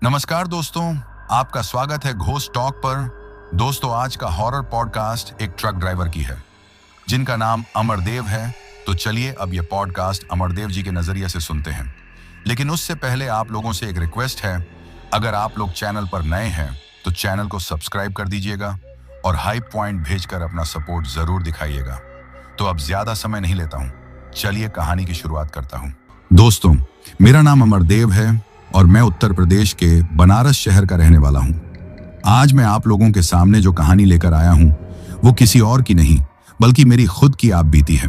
नमस्कार दोस्तों, आपका स्वागत है घोस्ट टॉक पर। दोस्तों, आज का हॉरर पॉडकास्ट एक ट्रक ड्राइवर की है जिनका नाम अमरदेव है। तो चलिए अब ये पॉडकास्ट अमरदेव जी के नजरिए से सुनते हैं। लेकिन उससे पहले आप लोगों से एक रिक्वेस्ट है, अगर आप लोग चैनल पर नए हैं तो चैनल को सब्सक्राइब कर दीजिएगा और हाइप पॉइंट भेजकर अपना सपोर्ट जरूर दिखाइएगा। तो अब ज्यादा समय नहीं लेता हूँ, चलिए कहानी की शुरुआत करता हूँ। दोस्तों, मेरा नाम अमरदेव है और मैं उत्तर प्रदेश के बनारस शहर का रहने वाला हूं। आज मैं आप लोगों के सामने जो कहानी लेकर आया हूं वो किसी और की नहीं बल्कि मेरी खुद की आप बीती है।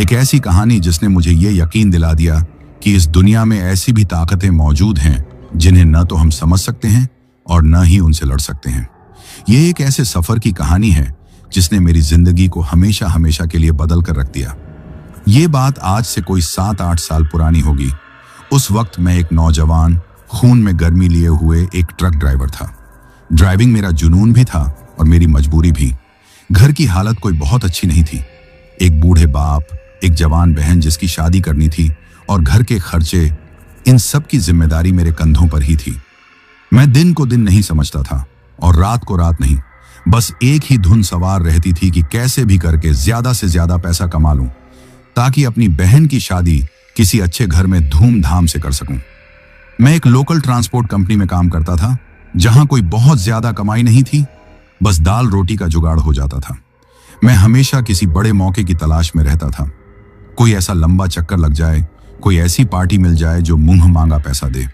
एक ऐसी कहानी जिसने मुझे ये यकीन दिला दिया कि इस दुनिया में ऐसी भी ताकतें मौजूद हैं जिन्हें न तो हम समझ सकते हैं और न ही उनसे लड़ सकते हैं। ये एक ऐसे सफर की कहानी है जिसने मेरी जिंदगी को हमेशा हमेशा के लिए बदल कर रख दिया। ये बात आज से कोई 7-8 साल पुरानी होगी। उस वक्त मैं एक नौजवान, खून में गर्मी लिए हुए एक ट्रक ड्राइवर था। ड्राइविंग मेरा जुनून भी था और मेरी मजबूरी भी। घर की हालत कोई बहुत अच्छी नहीं थी। एक बूढ़े बाप, एक जवान बहन जिसकी शादी करनी थी और घर के खर्चे, इन सब की जिम्मेदारी मेरे कंधों पर ही थी। मैं दिन को दिन नहीं समझता था और रात को रात नहीं। बस एक ही धुन सवार रहती थी कि कैसे भी करके ज्यादा से ज्यादा पैसा कमा लूं ताकि अपनी बहन की शादी किसी अच्छे घर में धूमधाम से कर सकूं। मैं एक लोकल ट्रांसपोर्ट कंपनी में काम करता था जहां कोई बहुत ज्यादा कमाई नहीं थी, बस दाल रोटी का जुगाड़ हो जाता था। मैं हमेशा किसी बड़े मौके की तलाश में रहता था। कोई ऐसा लंबा चक्कर लग जाए, कोई ऐसी पार्टी मिल जाए जो मुंह मांगा पैसा दे।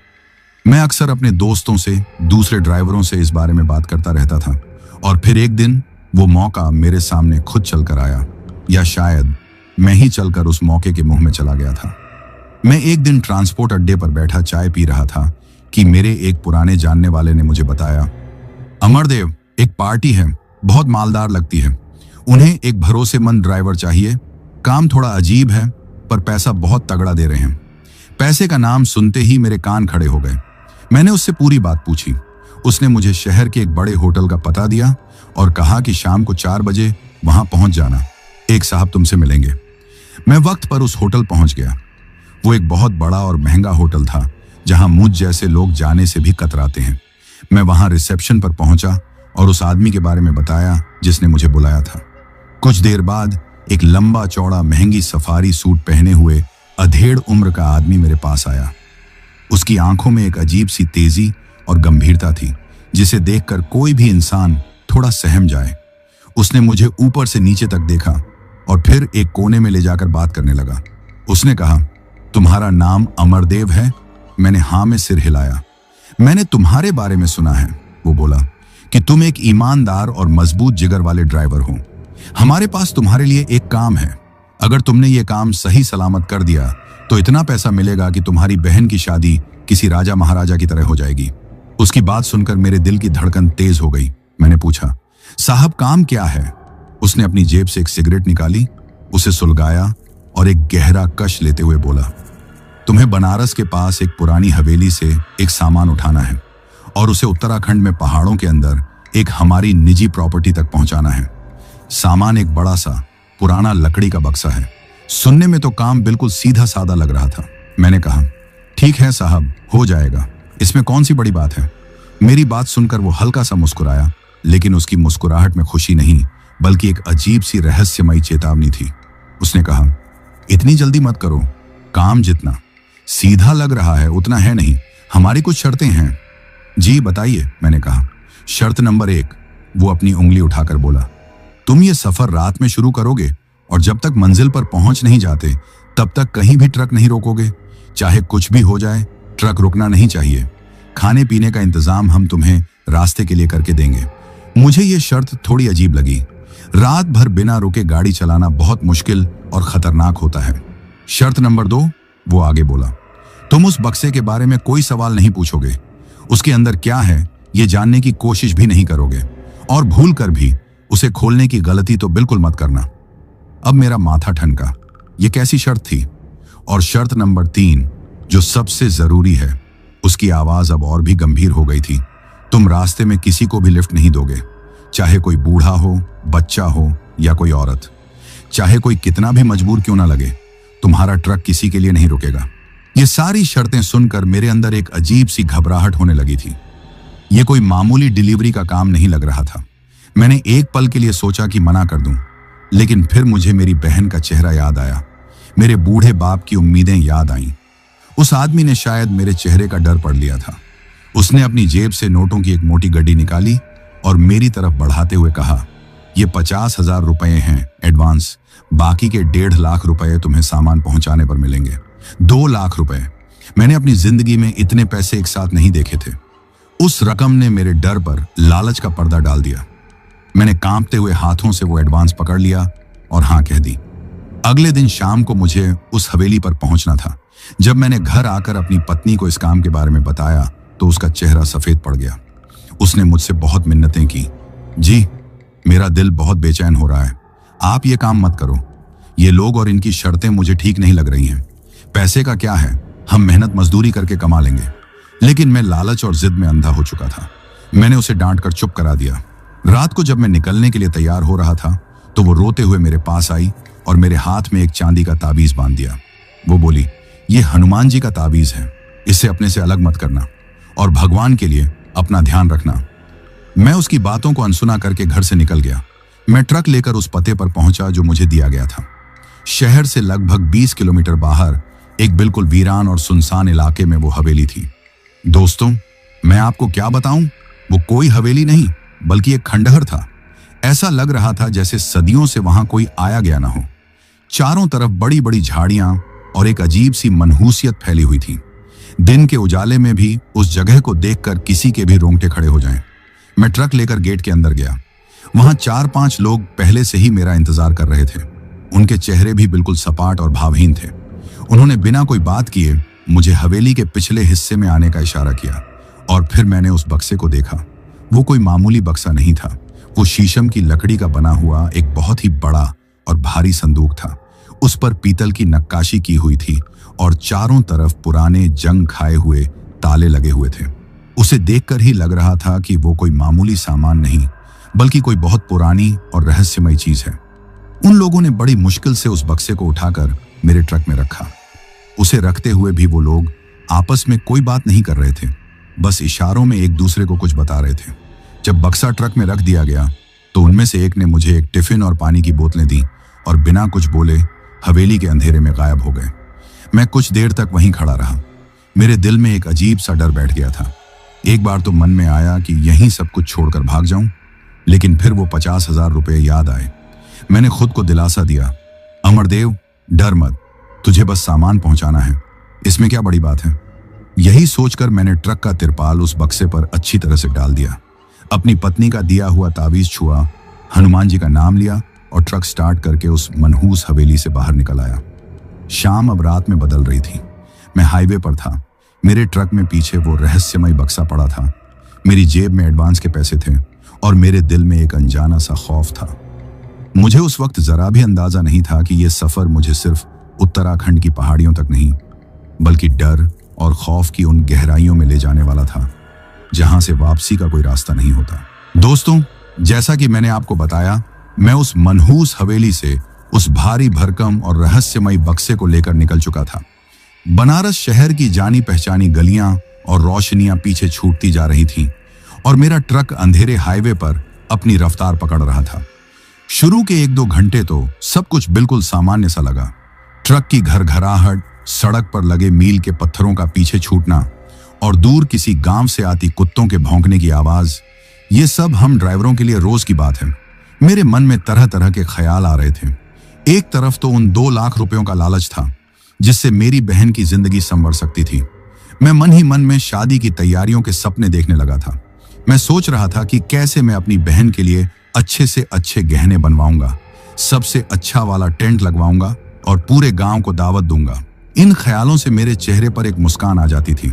मैं अक्सर अपने दोस्तों से, दूसरे ड्राइवरों से इस बारे में बात करता रहता था और फिर एक दिन वो मौका मेरे सामने खुद चलकर आया, या शायद मैं ही चलकर उस मौके के मुंह में चला गया था। मैं एक दिन ट्रांसपोर्ट अड्डे पर बैठा चाय पी रहा था कि मेरे एक पुराने जानने वाले ने मुझे बताया, अमरदेव, एक पार्टी है, बहुत मालदार लगती है। उन्हें एक भरोसेमंद ड्राइवर चाहिए। काम थोड़ा अजीब है पर पैसा बहुत तगड़ा दे रहे हैं। पैसे का नाम सुनते ही मेरे कान खड़े हो गए। मैंने उससे पूरी बात पूछी। उसने मुझे शहर के एक बड़े होटल का पता दिया और कहा कि शाम को 4 बजे वहां पहुंच जाना, एक साहब तुमसे मिलेंगे। मैं वक्त पर उस होटल पहुंच गया। वो एक बहुत बड़ा और महंगा होटल था जहां मुझ जैसे लोग जाने से भी कतराते हैं। मैं वहां रिसेप्शन पर पहुंचा और उस आदमी के बारे में बताया जिसने मुझे बुलाया था। कुछ देर बाद एक लंबा चौड़ा महंगी सफारी सूट पहने हुए अधेड़ उम्र का आदमी मेरे पास आया। उसकी आंखों में एक अजीब सी तेजी और गंभीरता थी जिसे देखकर कोई भी इंसान थोड़ा सहम जाए। उसने मुझे ऊपर से नीचे तक देखा और फिर एक कोने में ले जाकर बात करने लगा। उसने कहा, तुम्हारा नाम अमरदेव है? मैंने हाँ में सिर हिलाया। मैंने तुम्हारे बारे में सुना है, वो बोला, कि तुम एक ईमानदार और मजबूत जिगर वाले ड्राइवर हो। हमारे पास तुम्हारे लिए एक काम है। अगर तुमने ये काम सही सलामत कर दिया तो इतना पैसा मिलेगा कि तुम्हारी बहन की शादी किसी राजा महाराजा की तरह हो जाएगी। उसकी बात सुनकर मेरे दिल की धड़कन तेज हो गई। मैंने पूछा, साहब काम क्या है? उसने अपनी जेब से एक सिगरेट निकाली, उसे सुलगाया और एक गहरा कश लेते हुए बोला, तुम्हें बनारस के पास एक पुरानी हवेली से एक सामान उठाना है और उसे उत्तराखंड में पहाड़ों के अंदर एक हमारी निजी प्रॉपर्टी तक पहुंचाना है। सामान एक बड़ा सा पुराना लकड़ी का बक्सा है। सुनने में तो काम बिल्कुल सीधा साधा लग रहा था। मैंने कहा, ठीक है साहब, हो जाएगा, इसमें कौन सी बड़ी बात है। मेरी बात सुनकर वो हल्का सा मुस्कुराया, लेकिन उसकी मुस्कुराहट में खुशी नहीं बल्कि एक अजीब सी रहस्यमयी चेतावनी थी। उसने कहा, इतनी जल्दी मत करो, काम जितना सीधा लग रहा है उतना है नहीं, हमारी कुछ शर्तें हैं। जी बताइए, मैंने कहा। शर्त नंबर 1, वो अपनी उंगली उठाकर बोला, तुम ये सफर रात में शुरू करोगे और जब तक मंजिल पर पहुंच नहीं जाते तब तक कहीं भी ट्रक नहीं रोकोगे। चाहे कुछ भी हो जाए, ट्रक रुकना नहीं चाहिए। खाने पीने का इंतजाम हम तुम्हें रास्ते के लिए करके देंगे। मुझे ये शर्त थोड़ी अजीब लगी। रात भर बिना रुके गाड़ी चलाना बहुत मुश्किल और खतरनाक होता है। शर्त नंबर 2, वो आगे बोला, तुम उस बक्से के बारे में कोई सवाल नहीं पूछोगे। उसके अंदर क्या है ये जानने की कोशिश भी नहीं करोगे और भूल कर भी उसे खोलने की गलती तो बिल्कुल मत करना। अब मेरा माथा ठनका। ये कैसी शर्त थी? और शर्त नंबर 3, जो सबसे जरूरी है, उसकी आवाज अब और भी गंभीर हो गई थी। तुम रास्ते में किसी को भी लिफ्ट नहीं दोगे, चाहे कोई बूढ़ा हो, बच्चा हो या कोई औरत। चाहे कोई कितना भी मजबूर क्यों ना लगे, तुम्हारा ट्रक किसी के लिए नहीं रुकेगा। ये सारी शर्तें सुनकर मेरे अंदर एक अजीब सी घबराहट होने लगी थी। ये कोई मामूली डिलीवरी का काम नहीं लग रहा था। मैंने एक पल के लिए सोचा कि मना कर दूं, लेकिन फिर मुझे मेरी बहन का चेहरा याद आया, मेरे बूढ़े बाप की उम्मीदें याद आईं। उस आदमी ने शायद मेरे चेहरे का डर पढ़ लिया था। उसने अपनी जेब से नोटों की एक मोटी गड्डी निकाली और मेरी तरफ बढ़ाते हुए कहा, ये 50,000 रुपए हैं एडवांस, बाकी के 1.5 लाख रुपए तुम्हें सामान पहुंचाने पर मिलेंगे। 2 लाख रुपए। मैंने अपनी जिंदगी में इतने पैसे एक साथ नहीं देखे थे। उस रकम ने मेरे डर पर लालच का पर्दा डाल दिया। मैंने कांपते हुए हाथों से वो एडवांस पकड़ लिया और हाँ कह दी। अगले दिन शाम को मुझे उस हवेली पर पहुंचना था। जब मैंने घर आकर अपनी पत्नी को इस काम के बारे में बताया तो उसका चेहरा सफेद पड़ गया। उसने मुझसे बहुत मिन्नतें की। जी, मेरा दिल बहुत बेचैन हो रहा है, आप ये काम मत करो। ये लोग और इनकी शर्तें मुझे ठीक नहीं लग रही हैं। पैसे का क्या है, हम मेहनत मजदूरी करके कमा लेंगे। लेकिन मैं लालच और जिद में अंधा हो चुका था। मैंने उसे डांट कर चुप करा दिया। रात को जब मैं निकलने के लिए तैयार हो रहा था तो वो रोते हुए मेरे पास आई और मेरे हाथ में एक चांदी का ताबीज बांध दिया। वो बोली, ये हनुमान जी का ताबीज है, इसे अपने से अलग मत करना और भगवान के लिए अपना ध्यान रखना। मैं उसकी बातों को अनसुना करके घर से निकल गया। मैं ट्रक लेकर उस पते पर पहुंचा जो मुझे दिया गया था। शहर से लगभग 20 किलोमीटर बाहर एक बिल्कुल वीरान और सुनसान इलाके में वो हवेली थी। दोस्तों, मैं आपको क्या बताऊं, वो कोई हवेली नहीं बल्कि एक खंडहर था। ऐसा लग रहा था जैसे सदियों से वहां कोई आया गया ना हो। चारों तरफ बड़ी बड़ी झाड़ियां और एक अजीब सी मनहूसियत फैली हुई थी। दिन के उजाले में भी उस जगह को देखकर किसी के भी रोंगटे खड़े हो जाएं। मैं ट्रक लेकर गेट के अंदर गया। वहां 4-5 लोग पहले से ही मेरा इंतजार कर रहे थे। उनके चेहरे भी बिल्कुल सपाट और भावहीन थे। उन्होंने बिना कोई बात किए मुझे हवेली के पिछले हिस्से में आने का इशारा किया और फिर मैंने उस बक्से को देखा। वो कोई मामूली बक्सा नहीं था। वो शीशम की लकड़ी का बना हुआ एक बहुत ही बड़ा और भारी संदूक था। उस पर पीतल की नक्काशी की हुई थी और चारों तरफ पुराने जंग खाए हुए ताले लगे हुए थे। उसे देखकर ही लग रहा था कि वो कोई मामूली सामान नहीं बल्कि कोई बहुत पुरानी और रहस्यमय चीज है। उन लोगों ने बड़ी मुश्किल से उस बक्से को उठाकर मेरे ट्रक में रखा। उसे रखते हुए भी वो लोग आपस में कोई बात नहीं कर रहे थे, बस इशारों में एक दूसरे को कुछ बता रहे थे। जब बक्सा ट्रक में रख दिया गया तो उनमें से एक ने मुझे एक टिफिन और पानी की बोतलें दी और बिना कुछ बोले हवेली के अंधेरे में गायब हो गए। मैं कुछ देर तक वहीं खड़ा रहा। मेरे दिल में एक अजीब सा डर बैठ गया था। एक बार तो मन में आया कि यहीं सब कुछ छोड़कर भाग जाऊं, लेकिन फिर वो 50,000 रुपये याद आए। मैंने खुद को दिलासा दिया, अमरदेव, डर मत, तुझे बस सामान पहुंचाना है, इसमें क्या बड़ी बात है। यही सोचकर मैंने ट्रक का तिरपाल उस बक्से पर अच्छी तरह से डाल दिया, अपनी पत्नी का दिया हुआ ताबीज छुआ, हनुमान जी का नाम लिया और ट्रक स्टार्ट करके उस मनहूस हवेली से बाहर निकल आया। शाम अब रात में बदल रही थी। मैं हाईवे पर था। मेरे ट्रक में पीछे वो रहस्यमय बक्सा पड़ा था। मेरी जेब में एडवांस के पैसे थे और मेरे दिल में एक अनजाना सा खौफ था। मुझे उस वक्त जरा भी अंदाजा नहीं था कि यह सफर मुझे सिर्फ उत्तराखंड की पहाड़ियों तक नहीं बल्कि डर और खौफ की उन गहराइयों में ले जाने वाला था जहां से वापसी का कोई रास्ता नहीं होता। दोस्तों, जैसा कि मैंने आपको बताया, मैं उस मनहूस हवेली से उस भारी भरकम और रहस्यमय बक्से को लेकर निकल चुका था। बनारस शहर की जानी पहचानी गलियां और रोशनियां पीछे छूटती जा रही थीं और मेरा ट्रक अंधेरे हाईवे पर अपनी रफ्तार पकड़ रहा था। शुरू के 1-2 घंटे तो सब कुछ बिल्कुल सामान्य सा लगा। ट्रक की घरघराहट, सड़क पर लगे मील के पत्थरों का पीछे छूटना और दूर किसी गांव से आती कुत्तों के भौंकने की आवाज, ये सब हम ड्राइवरों के लिए रोज की बात है। मेरे मन में तरह तरह के ख्याल आ रहे थे। एक तरफ तो उन 2 लाख रुपयों का लालच था जिससे मेरी बहन की जिंदगी संवर सकती थी। मैं मन ही मन में शादी की तैयारियों के सपने देखने लगा था। मैं सोच रहा था कि कैसे मैं अपनी बहन के लिए अच्छे से अच्छे गहने बनवाऊंगा, सबसे अच्छा वाला टेंट लगवाऊंगा और पूरे गांव को दावत दूंगा। इन ख्यालों से मेरे चेहरे पर एक मुस्कान आ जाती थी,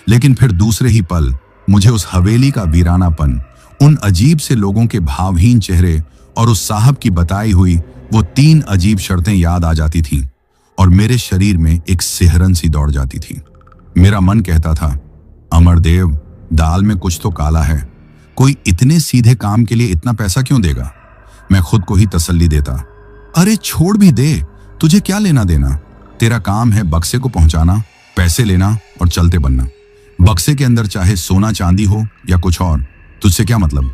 लेकिन फिर दूसरे ही पल मुझे उस हवेली का वीरानापन, उन अजीब से लोगों के भावहीन चेहरे और उस साहब की बताई हुई वो 3 अजीब शर्तें याद आ जाती थीं और मेरे शरीर में एक सिहरन सी दौड़ जाती थी। मेरा मन कहता था, अमरदेव, दाल में कुछ तो काला है। कोई इतने सीधे काम के लिए इतना पैसा क्यों देगा? मैं खुद को ही तसल्ली देता, अरे छोड़ भी दे, तुझे क्या लेना देना, तेरा काम है बक्से को पहुंचाना पैसे लेना और चलते बनना। बक्से के अंदर चाहे सोना चांदी हो या कुछ और, तुझसे क्या मतलब।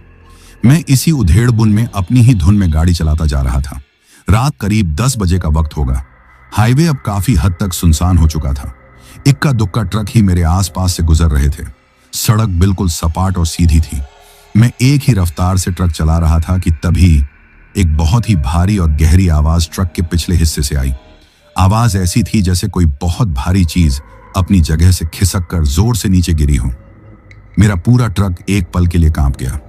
मैं इसी उधेड़ बुन में अपनी ही धुन में गाड़ी चलाता जा रहा था। रात करीब 10 बजे का वक्त होगा। हाईवे अब काफी हद तक सुनसान हो चुका था। इक्का दुक्का ट्रक ही मेरे आसपास से गुजर रहे थे। सड़क बिल्कुल सपाट और सीधी थी। मैं एक ही रफ्तार से ट्रक चला रहा था कि तभी एक बहुत ही भारी और गहरी आवाज ट्रक के पिछले हिस्से से आई। आवाज ऐसी थी जैसे कोई बहुत भारी चीज अपनी जगह से खिसक कर जोर से नीचे गिरी हो। मेरा पूरा ट्रक एक पल के लिए कांप गया।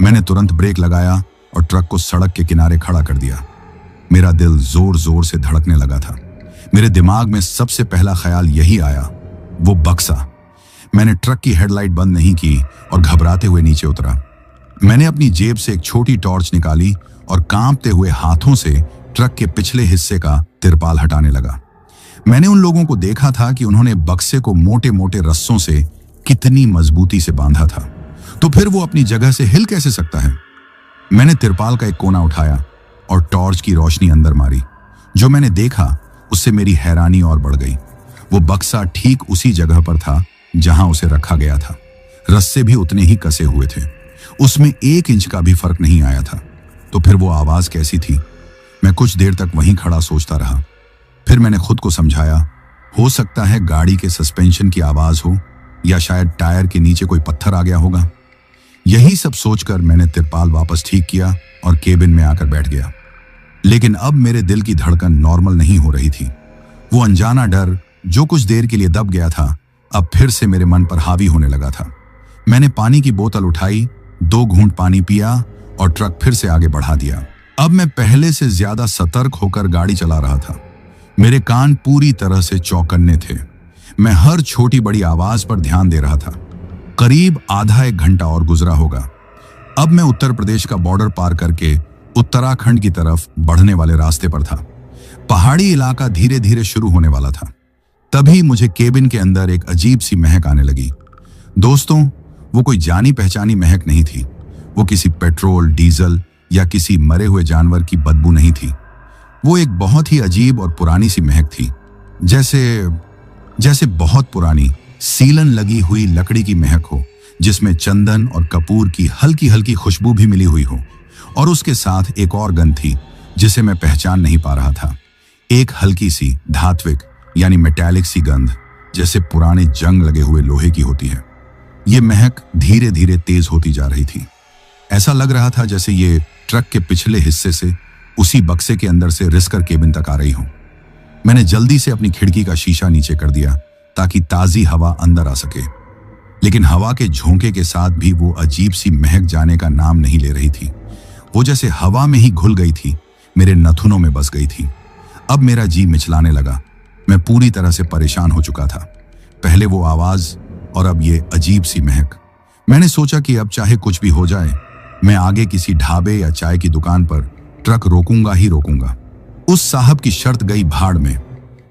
मैंने तुरंत ब्रेक लगाया और ट्रक को सड़क के किनारे खड़ा कर दिया। मेरा दिल जोर जोर से धड़कने लगा था। मेरे दिमाग में सबसे पहला ख्याल यही आया, वो बक्सा। मैंने ट्रक की हेडलाइट बंद नहीं की और घबराते हुए नीचे उतरा। मैंने अपनी जेब से एक छोटी टॉर्च निकाली और कांपते हुए हाथों से ट्रक के पिछले हिस्से का तिरपाल हटाने लगा। मैंने उन लोगों को देखा था कि उन्होंने बक्से को मोटे मोटे रस्सों से कितनी मजबूती से बांधा था, तो फिर वो अपनी जगह से हिल कैसे सकता है। मैंने तिरपाल का एक कोना उठाया और टॉर्च की रोशनी अंदर मारी। जो मैंने देखा उससे मेरी हैरानी और बढ़ गई। वो बक्सा ठीक उसी जगह पर था जहां उसे रखा गया था। रस्से भी उतने ही कसे हुए थे। उसमें 1 इंच का भी फर्क नहीं आया था। तो फिर वो आवाज कैसी थी। मैं कुछ देर तक वहीं खड़ा सोचता रहा। फिर मैंने खुद को समझाया, हो सकता है गाड़ी के सस्पेंशन की आवाज हो या शायद टायर के नीचे कोई पत्थर आ गया होगा। यही सब सोचकर मैंने तिरपाल वापस ठीक किया और केबिन में आकर बैठ गया। लेकिन अब मेरे दिल की धड़कन नॉर्मल नहीं हो रही थी। वो अनजाना डर जो कुछ देर के लिए दब गया था, अब फिर से मेरे मन पर हावी होने लगा था। मैंने पानी की बोतल उठाई, 2 घूंट पानी पिया और ट्रक फिर से आगे बढ़ा दिया। अब मैं पहले से ज्यादा सतर्क होकर गाड़ी चला रहा था। मेरे कान पूरी तरह से चौकन्ने थे। मैं हर छोटी बड़ी आवाज पर ध्यान दे रहा था। करीब आधा 1 घंटा और गुजरा होगा। अब मैं उत्तर प्रदेश का बॉर्डर पार करके उत्तराखंड की तरफ बढ़ने वाले रास्ते पर था। पहाड़ी इलाका धीरे धीरे शुरू होने वाला था। तभी मुझे केबिन के अंदर एक अजीब सी महक आने लगी। दोस्तों, वो कोई जानी पहचानी महक नहीं थी। वो किसी पेट्रोल, डीजल या किसी मरे हुए जानवर की बदबू नहीं थी। वो एक बहुत ही अजीब और पुरानी सी महक थी। जैसे बहुत पुरानी सीलन लगी हुई लकड़ी की महक हो, जिसमें चंदन और कपूर की हल्की हल्की खुशबू भी मिली हुई हो। और उसके साथ एक और गंध थी जिसे मैं पहचान नहीं पा रहा था। एक हल्की सी धात्विक यानी मेटालिक सी गंध, जैसे पुराने जंग लगे हुए लोहे की होती है। ये महक धीरे धीरे तेज होती जा रही थी। ऐसा लग रहा था जैसे ये ट्रक के पिछले हिस्से से उसी बक्से के अंदर से रिसकर केबिन तक आ रही हो। मैंने जल्दी से अपनी खिड़की का शीशा नीचे कर दिया ताकि ताजी हवा अंदर आ सके। लेकिन हवा के झोंके के साथ भी वो अजीब सी महक जाने का नाम नहीं ले रही थी। वो जैसे हवा में ही घुल गई थी, मेरे नथुनों में बस गई थी। अब मेरा जी मिचलाने लगा। मैं पूरी तरह से परेशान हो चुका था। पहले वो आवाज और अब ये अजीब सी महक। मैंने सोचा कि अब चाहे कुछ भी हो जाए, मैं आगे किसी ढाबे या चाय की दुकान पर ट्रक रोकूंगा ही रोकूंगा। उस साहब की शर्त गई भाड़ में।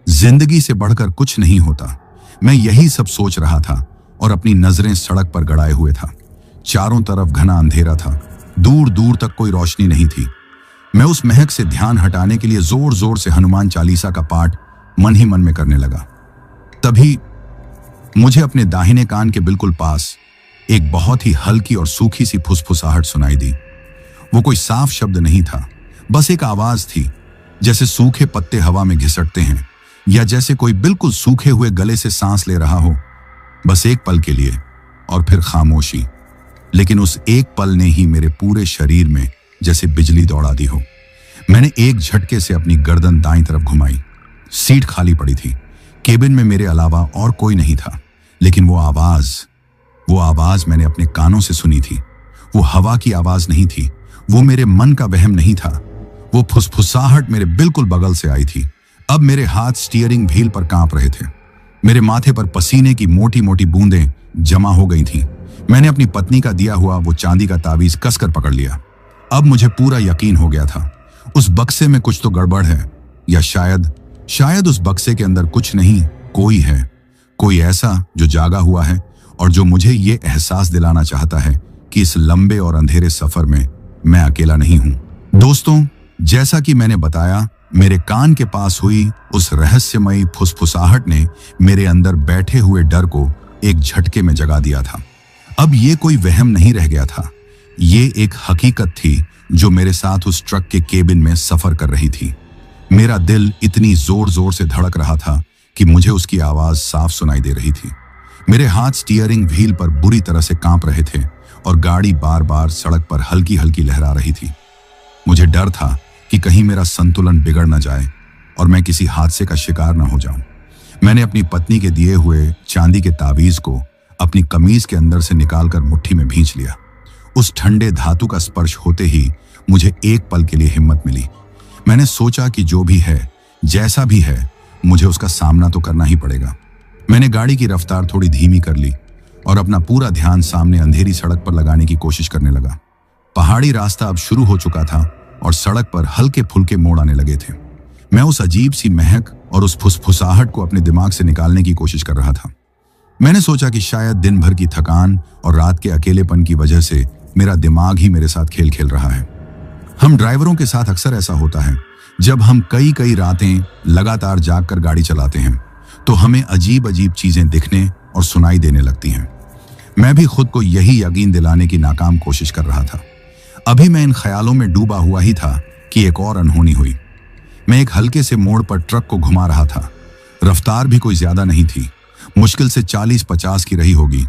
जिंदगी से बढ़कर कुछ नहीं होता। मैं यही सब सोच रहा था और अपनी नजरें सड़क पर गड़ाए हुए था। चारों तरफ घना अंधेरा था। दूर दूर तक कोई रोशनी नहीं थी। मैं उस महक से ध्यान हटाने के लिए जोर जोर से हनुमान चालीसा का पाठ मन ही मन में करने लगा। तभी मुझे अपने दाहिने कान के बिल्कुल पास एक बहुत ही हल्की और सूखी सी फुसफुसाहट सुनाई दी। वो कोई साफ शब्द नहीं था, बस एक आवाज थी, जैसे सूखे पत्ते हवा में घिसटते हैं या जैसे कोई बिल्कुल सूखे हुए गले से सांस ले रहा हो। बस एक पल के लिए और फिर खामोशी। लेकिन उस एक पल ने ही मेरे पूरे शरीर में जैसे बिजली दौड़ा दी हो। मैंने एक झटके से अपनी गर्दन दाईं तरफ घुमाई। सीट खाली पड़ी थी। केबिन में मेरे अलावा और कोई नहीं था। लेकिन वो आवाज मैंने अपने कानों से सुनी थी। वो हवा की आवाज नहीं थी। वो मेरे मन का वहम नहीं था। वो फुसफुसाहट मेरे बिल्कुल बगल से आई थी। अब मेरे हाथ स्टीयरिंग व्हील पर कांप रहे थे। मेरे माथे पर पसीने की मोटी मोटी बूंदें जमा हो गई थीं। मैंने अपनी पत्नी का दिया हुआ वो चांदी का ताबीज कसकर पकड़ लिया। अब मुझे पूरा यकीन हो गया था, उस बक्से में कुछ तो गड़बड़ है, या शायद उस बक्से के अंदर कुछ नहीं, कोई है, कोई ऐसा जो जागा हुआ है और जो मुझे ये एहसास दिलाना चाहता है कि इस लंबे और अंधेरे सफर में मैं अकेला नहीं हूं। दोस्तों, जैसा कि मैंने बताया, मेरे कान के पास हुई उस रहस्यमयी फुसफुसाहट ने मेरे अंदर बैठे हुए डर को एक झटके में जगा दिया था। अब ये कोई वहम नहीं रह गया था, ये एक हकीकत थी जो मेरे साथ उस ट्रक के केबिन में सफर कर रही थी। मेरा दिल इतनी जोर जोर से धड़क रहा था कि मुझे उसकी आवाज साफ सुनाई दे रही थी। मेरे हाथ स्टीयरिंग व्हील पर बुरी तरह से कांप रहे थे और गाड़ी बार बार सड़क पर हल्की हल्की लहरा रही थी। मुझे डर था कि कहीं मेरा संतुलन बिगड़ न जाए और मैं किसी हादसे का शिकार न हो जाऊं। मैंने अपनी पत्नी के दिए हुए चांदी के तावीज को अपनी कमीज के अंदर से निकालकर मुट्ठी में भींच लिया। उस ठंडे धातु का स्पर्श होते ही मुझे एक पल के लिए हिम्मत मिली। मैंने सोचा कि जो भी है, जैसा भी है, मुझे उसका सामना तो करना ही पड़ेगा। मैंने गाड़ी की रफ्तार थोड़ी धीमी कर ली और अपना पूरा ध्यान सामने अंधेरी सड़क पर लगाने की कोशिश करने लगा। पहाड़ी रास्ता अब शुरू हो चुका था और सड़क पर हल्के फुल्के मोड़ आने लगे थे। मैं उस अजीब सी महक और उस फुसफुसाहट को अपने दिमाग से निकालने की कोशिश कर रहा था। मैंने सोचा कि शायद दिन भर की थकान और रात के अकेलेपन की वजह से मेरा दिमाग ही मेरे साथ खेल खेल रहा है। हम ड्राइवरों के साथ अक्सर ऐसा होता है, जब हम कई कई रातें लगातार जाग कर गाड़ी चलाते हैं तो हमें अजीब अजीब चीजें दिखने और सुनाई देने लगती हैं। मैं भी खुद को यही यकीन दिलाने की नाकाम कोशिश कर रहा था। अभी मैं इन ख्यालों में डूबा हुआ ही था कि एक और अनहोनी हुई। मैं एक हल्के से मोड़ पर ट्रक को घुमा रहा था। रफ्तार भी कोई ज्यादा नहीं थी, मुश्किल से 40-50 की रही होगी।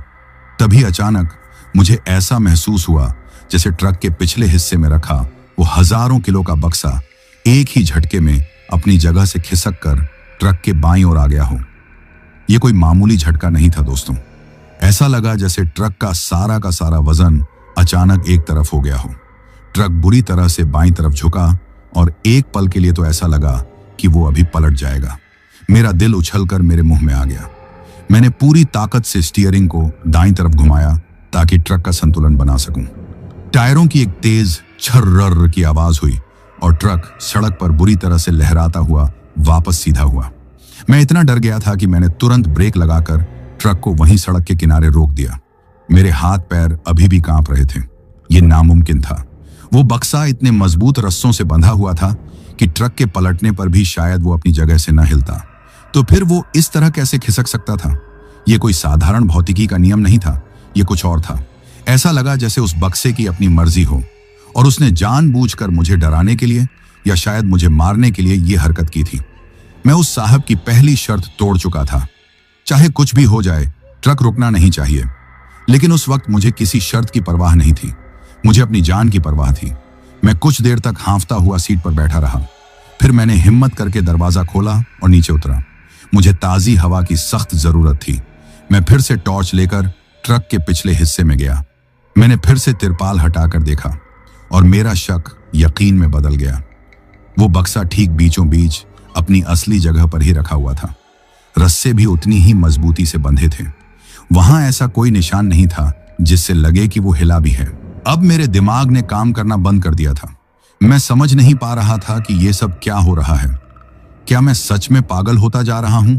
तभी अचानक मुझे ऐसा महसूस हुआ जैसे ट्रक के पिछले हिस्से में रखा वो हजारों किलो का बक्सा एक ही झटके में अपनी जगह से खिसक कर ट्रक के बाईं ओर आ गया हो। यह कोई मामूली झटका नहीं था दोस्तों। ऐसा लगा जैसे ट्रक का सारा वजन अचानक एक तरफ हो गया हो। ट्रक बुरी तरह से बाईं तरफ झुका और एक पल के लिए तो ऐसा लगा कि वो अभी पलट जाएगा। मेरा दिल उछलकर मेरे मुंह में आ गया। मैंने पूरी ताकत से स्टीयरिंग को दाईं तरफ घुमाया ताकि ट्रक का संतुलन बना सकूं। टायरों की एक तेज छर्रर की आवाज हुई और ट्रक सड़क पर बुरी तरह से लहराता हुआ वापस सीधा हुआ। मैं इतना डर गया था कि मैंने तुरंत ब्रेक लगाकर ट्रक को वहीं सड़क के किनारे रोक दिया। मेरे हाथ पैर अभी भी कांप रहे थे। ये नामुमकिन था। वो बक्सा इतने मजबूत रस्सों से बंधा हुआ था कि ट्रक के पलटने पर भी शायद वो अपनी जगह से न हिलता। तो फिर वो इस तरह कैसे खिसक सकता था? ये कोई साधारण भौतिकी का नियम नहीं था, ये कुछ और था। ऐसा लगा जैसे उस बक्से की अपनी मर्जी हो और उसने जानबूझकर मुझे डराने के लिए या शायद मुझे मारने के लिए ये हरकत की थी। मैं उस साहब की पहली शर्त तोड़ चुका था। चाहे कुछ भी हो जाए, ट्रक रुकना नहीं चाहिए। लेकिन उस वक्त मुझे किसी शर्त की परवाह नहीं थी। मुझे अपनी जान की परवाह थी। मैं कुछ देर तक हांफता हुआ सीट पर बैठा रहा। फिर मैंने हिम्मत करके दरवाजा खोला और नीचे उतरा। मुझे ताजी हवा की सख्त जरूरत थी। मैं फिर से टॉर्च लेकर ट्रक के पिछले हिस्से में गया। मैंने फिर से तिरपाल हटाकर देखा और मेरा शक यकीन में बदल गया। वो बक्सा ठीक बीचों बीच अपनी असली जगह पर ही रखा हुआ था। रस्से भी उतनी ही मजबूती से बंधे थे। वहां ऐसा कोई निशान नहीं था जिससे लगे कि वो हिला भी है। अब मेरे दिमाग ने काम करना बंद कर दिया था। मैं समझ नहीं पा रहा था कि ये सब क्या हो रहा है। क्या मैं सच में पागल होता जा रहा हूं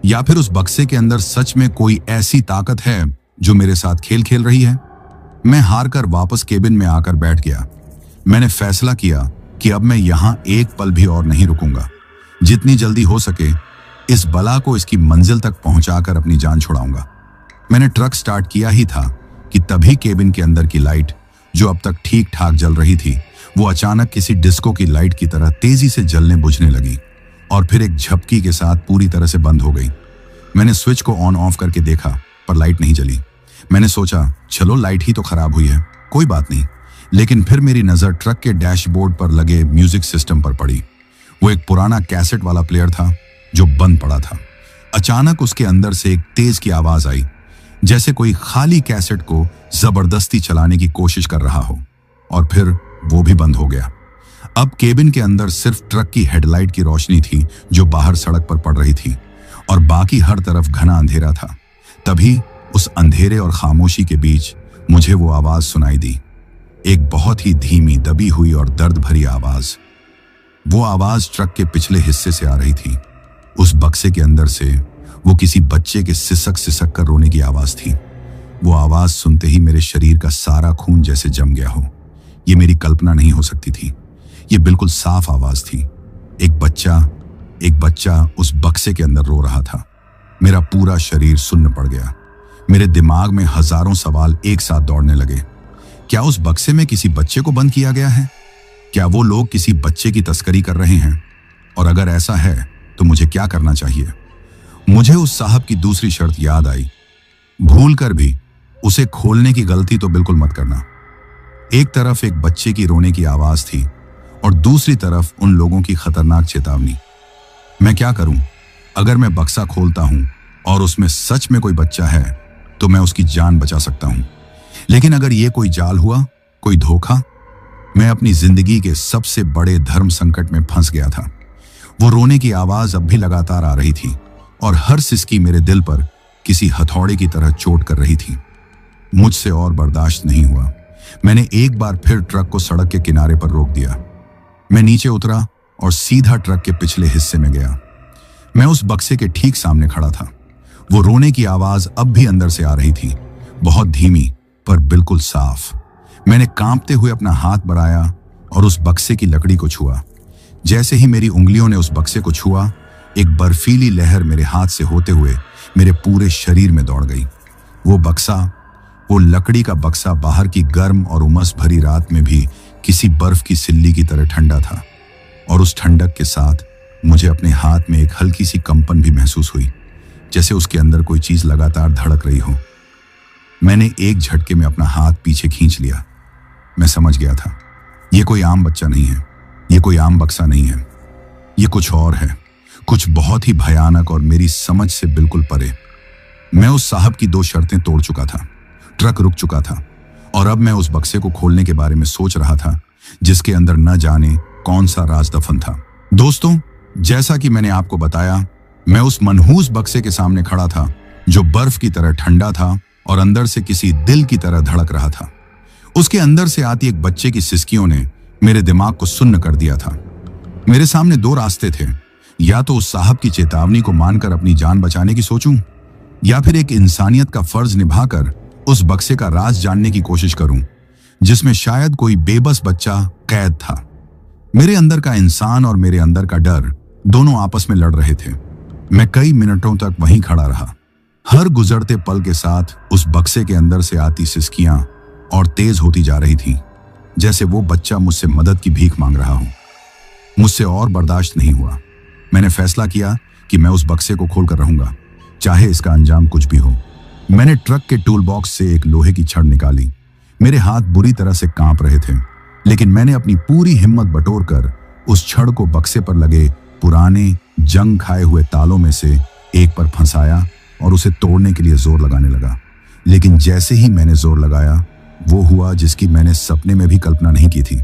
या फिर उस बक्से के अंदर सच में कोई ऐसी ताकत है जो मेरे साथ खेल खेल रही है? मैं हार कर वापस केबिन में आकर बैठ गया। मैंने फैसला किया कि अब मैं यहां एक पल भी और नहीं रुकूंगा। जितनी जल्दी हो सके इस बला को इसकी मंजिल तक पहुंचाकर अपनी जान छुड़ाऊंगा। मैंने ट्रक स्टार्ट किया ही था कि तभी केबिन के अंदर की लाइट, जो अब तक ठीक ठाक जल रही थी, वो अचानक किसी डिस्को की लाइट की तरह तेजी से जलने बुझने लगी और फिर एक झपकी के साथ पूरी तरह से बंद हो गई। मैंने स्विच को ऑन ऑफ करके देखा पर लाइट नहीं जली। मैंने सोचा चलो लाइट ही तो खराब हुई है, कोई बात नहीं। लेकिन फिर मेरी नजर ट्रक के डैशबोर्ड पर लगे म्यूजिक सिस्टम पर पड़ी। वो एक पुराना कैसेट वाला प्लेयर था जो बंद पड़ा था। अचानक उसके अंदर से एक तेज की आवाज आई, जैसे कोई खाली कैसेट को जबरदस्ती चलाने की कोशिश कर रहा हो, और फिर वो भी बंद हो गया। अब केबिन के अंदर सिर्फ ट्रक की हेडलाइट की रोशनी थी जो बाहर सड़क पर पड़ रही थी और बाकी हर तरफ घना अंधेरा था। तभी उस अंधेरे और खामोशी के बीच मुझे वो आवाज सुनाई दी, एक बहुत ही धीमी, दबी हुई और दर्द भरी आवाज। वो आवाज ट्रक के पिछले हिस्से से आ रही थी। उस बक्से के अंदर से वो किसी बच्चे के सिसक सिसक कर रोने की आवाज थी। वो आवाज सुनते ही मेरे शरीर का सारा खून जैसे जम गया हो। ये मेरी कल्पना नहीं हो सकती थी, ये बिल्कुल साफ आवाज थी। एक बच्चा उस बक्से के अंदर रो रहा था। मेरा पूरा शरीर सुन्न पड़ गया। मेरे दिमाग में हजारों सवाल एक साथ दौड़ने लगे। क्या उस बक्से में किसी बच्चे को बंद किया गया है? क्या वो लोग किसी बच्चे की तस्करी कर रहे हैं? और अगर ऐसा है तो मुझे क्या करना चाहिए? मुझे उस साहब की दूसरी शर्त याद आई। भूल कर भी उसे खोलने की गलती तो बिल्कुल मत करना। एक तरफ एक बच्चे की रोने की आवाज थी और दूसरी तरफ उन लोगों की खतरनाक चेतावनी। मैं क्या करूं? अगर मैं बक्सा खोलता हूं और उसमें सच में कोई बच्चा है तो मैं उसकी जान बचा सकता हूं, लेकिन अगर यह कोई जाल हुआ, कोई धोखा, मैं अपनी जिंदगी के सबसे बड़े धर्म संकट में फंस गया था। वो रोने की आवाज अब भी लगातार आ रही थी और हर सिसकी मेरे दिल पर किसी हथौड़े की तरह चोट कर रही थी। मुझसे और बर्दाश्त नहीं हुआ। मैंने एक बार फिर ट्रक को सड़क के किनारे पर रोक दिया। मैं नीचे उतरा और सीधा ट्रक के पिछले हिस्से में गया। मैं उस बक्से के ठीक सामने खड़ा था। वो रोने की आवाज अब भी अंदर से आ रही थी, बहुत धीमी पर बिल्कुल साफ। मैंने कांपते हुए अपना हाथ बढ़ाया और उस बक्से की लकड़ी को छुआ। जैसे ही मेरी उंगलियों ने उस बक्से को छुआ, एक बर्फीली लहर मेरे हाथ से होते हुए मेरे पूरे शरीर में दौड़ गई। वो लकड़ी का बक्सा बाहर की गर्म और उमस भरी रात में भी किसी बर्फ की सिल्ली की तरह ठंडा था और उस ठंडक के साथ मुझे अपने हाथ में एक हल्की सी कंपन भी महसूस हुई, जैसे उसके अंदर कोई चीज लगातार धड़क रही हो। मैंने एक झटके में अपना हाथ पीछे खींच लिया। मैं समझ गया था, यह कोई आम बच्चा नहीं है, यह कोई आम बक्सा नहीं है, यह कुछ और है, कुछ बहुत ही भयानक और मेरी समझ से बिल्कुल परे। मैं उस साहब की 2 शर्तें तोड़ चुका था, ट्रक रुक चुका था और अब मैं उस बक्से को खोलने के बारे में सोच रहा था जिसके अंदर न जाने कौन सा राज दफन था। दोस्तों, जैसा कि मैंने आपको बताया, मैं उस मनहूस बक्से के सामने खड़ा था जो बर्फ की तरह ठंडा था और अंदर से किसी दिल की तरह धड़क रहा था। उसके अंदर से आती एक बच्चे की सिसकियों ने मेरे दिमाग को सुन्न कर दिया था। मेरे सामने 2 रास्ते थे, या तो उस साहब की चेतावनी को मानकर अपनी जान बचाने की सोचूं, या फिर एक इंसानियत का फर्ज निभाकर उस बक्से का राज जानने की कोशिश करूं जिसमें शायद कोई बेबस बच्चा कैद था। मेरे अंदर का इंसान और मेरे अंदर का डर दोनों आपस में लड़ रहे थे। मैं कई मिनटों तक वहीं खड़ा रहा, हर गुजरते पल के साथ उस बक्से के अंदर से आती सिसकियां और तेज होती जा रही थीं, जैसे वो बच्चा मुझसे मदद की भीख मांग रहा हो। मुझसे और बर्दाश्त नहीं हुआ। मैंने फैसला किया कि मैं उस बक्से को खोलकर रहूंगा, चाहे इसका अंजाम कुछ भी हो। मैंने ट्रक के टूल बॉक्स से एक लोहे की छड़ निकाली। मेरे हाथ बुरी तरह से कांप रहे थे, लेकिन मैंने अपनी पूरी हिम्मत बटोरकर उस छड़ को बक्से पर लगे पुराने जंग खाए हुए तालों में से एक पर फंसाया और उसे तोड़ने के लिए जोर लगाने लगा। लेकिन जैसे ही मैंने जोर लगाया, वो हुआ जिसकी मैंने सपने में भी कल्पना नहीं की थी।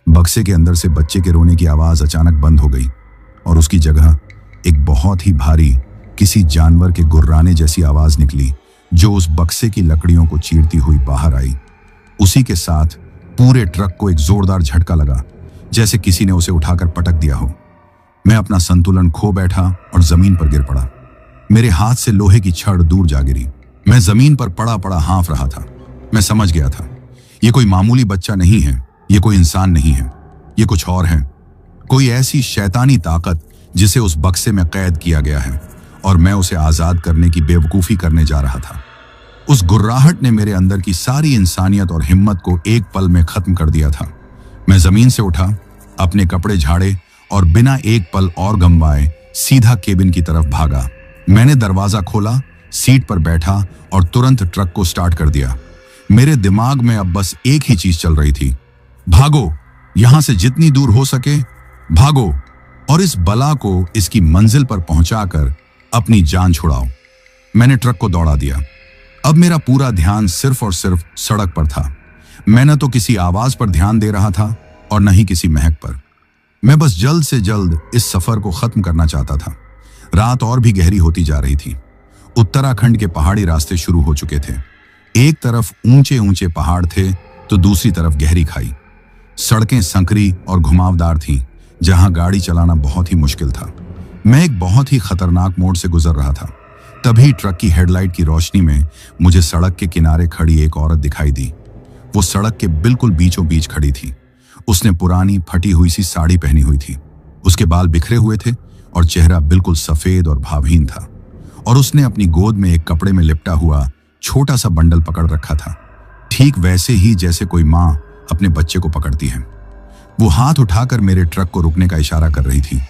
बक्से के अंदर से बच्चे के रोने की आवाज अचानक बंद हो गई और उसकी जगह एक बहुत ही भारी, किसी जानवर के गुर्राने जैसी आवाज निकली जो उस बक्से की लकड़ियों को चीरती हुई बाहर आई। उसी के साथ पूरे ट्रक को एक जोरदार झटका लगा, जैसे किसी ने उसे उठाकर पटक दिया हो। मैं अपना संतुलन खो बैठा और जमीन पर गिर पड़ा। मेरे हाथ से लोहे की छड़ दूर जा गिरी। मैं जमीन पर पड़ा पड़ा हाँफ रहा था। मैं समझ गया था, ये कोई मामूली बच्चा नहीं है, ये कोई इंसान नहीं है, ये कुछ और है। कोई ऐसी शैतानी ताकत जिसे उस बक्से में कैद किया गया है और मैं उसे आजाद करने की बेवकूफी करने जा रहा था। उस गुर्राहट ने मेरे अंदर की सारी इंसानियत और हिम्मत को एक पल में खत्म कर दिया था। मैं जमीन से उठा, अपने कपड़े झाड़े और बिना एक पल और गंवाए सीधा केबिन की तरफ भागा। मैंने दरवाजा खोला, सीट पर बैठा और तुरंत ट्रक को स्टार्ट कर दिया। मेरे दिमाग में अब बस एक ही चीज चल रही थी, भागो, यहां से जितनी दूर हो सके भागो और इस बला को इसकी मंजिल पर पहुंचाकर अपनी जान छुड़ाओ। मैंने ट्रक को दौड़ा दिया। अब मेरा पूरा ध्यान सिर्फ और सिर्फ सड़क पर था। मैं न तो किसी आवाज पर ध्यान दे रहा था और न ही किसी महक पर। मैं बस जल्द से जल्द इस सफर को खत्म करना चाहता था। रात और भी गहरी होती जा रही थी। उत्तराखंड के पहाड़ी रास्ते शुरू हो चुके थे। एक तरफ ऊंचे ऊंचे पहाड़ थे तो दूसरी तरफ गहरी खाई। सड़कें संकरी और घुमावदार थीं, जहां गाड़ी चलाना बहुत ही मुश्किल था। मैं एक बहुत ही खतरनाक मोड़ से गुजर रहा था। तभी ट्रक की हेडलाइट की रोशनी में मुझे सड़क के किनारे खड़ी एक औरत दिखाई दी। वो सड़क के बिल्कुल बीचों बीच खड़ी थी। उसने पुरानी फटी हुई सी साड़ी पहनी हुई थी। उसके बाल बिखरे हुए थे और चेहरा बिल्कुल सफेद और भावहीन था, और उसने अपनी गोद में एक कपड़े में लिपटा हुआ छोटा सा बंडल पकड़ रखा था, ठीक वैसे ही जैसे कोई माँ अपने बच्चे को पकड़ती है। वो हाथ उठाकर मेरे ट्रक को रुकने का इशारा कर रही थी।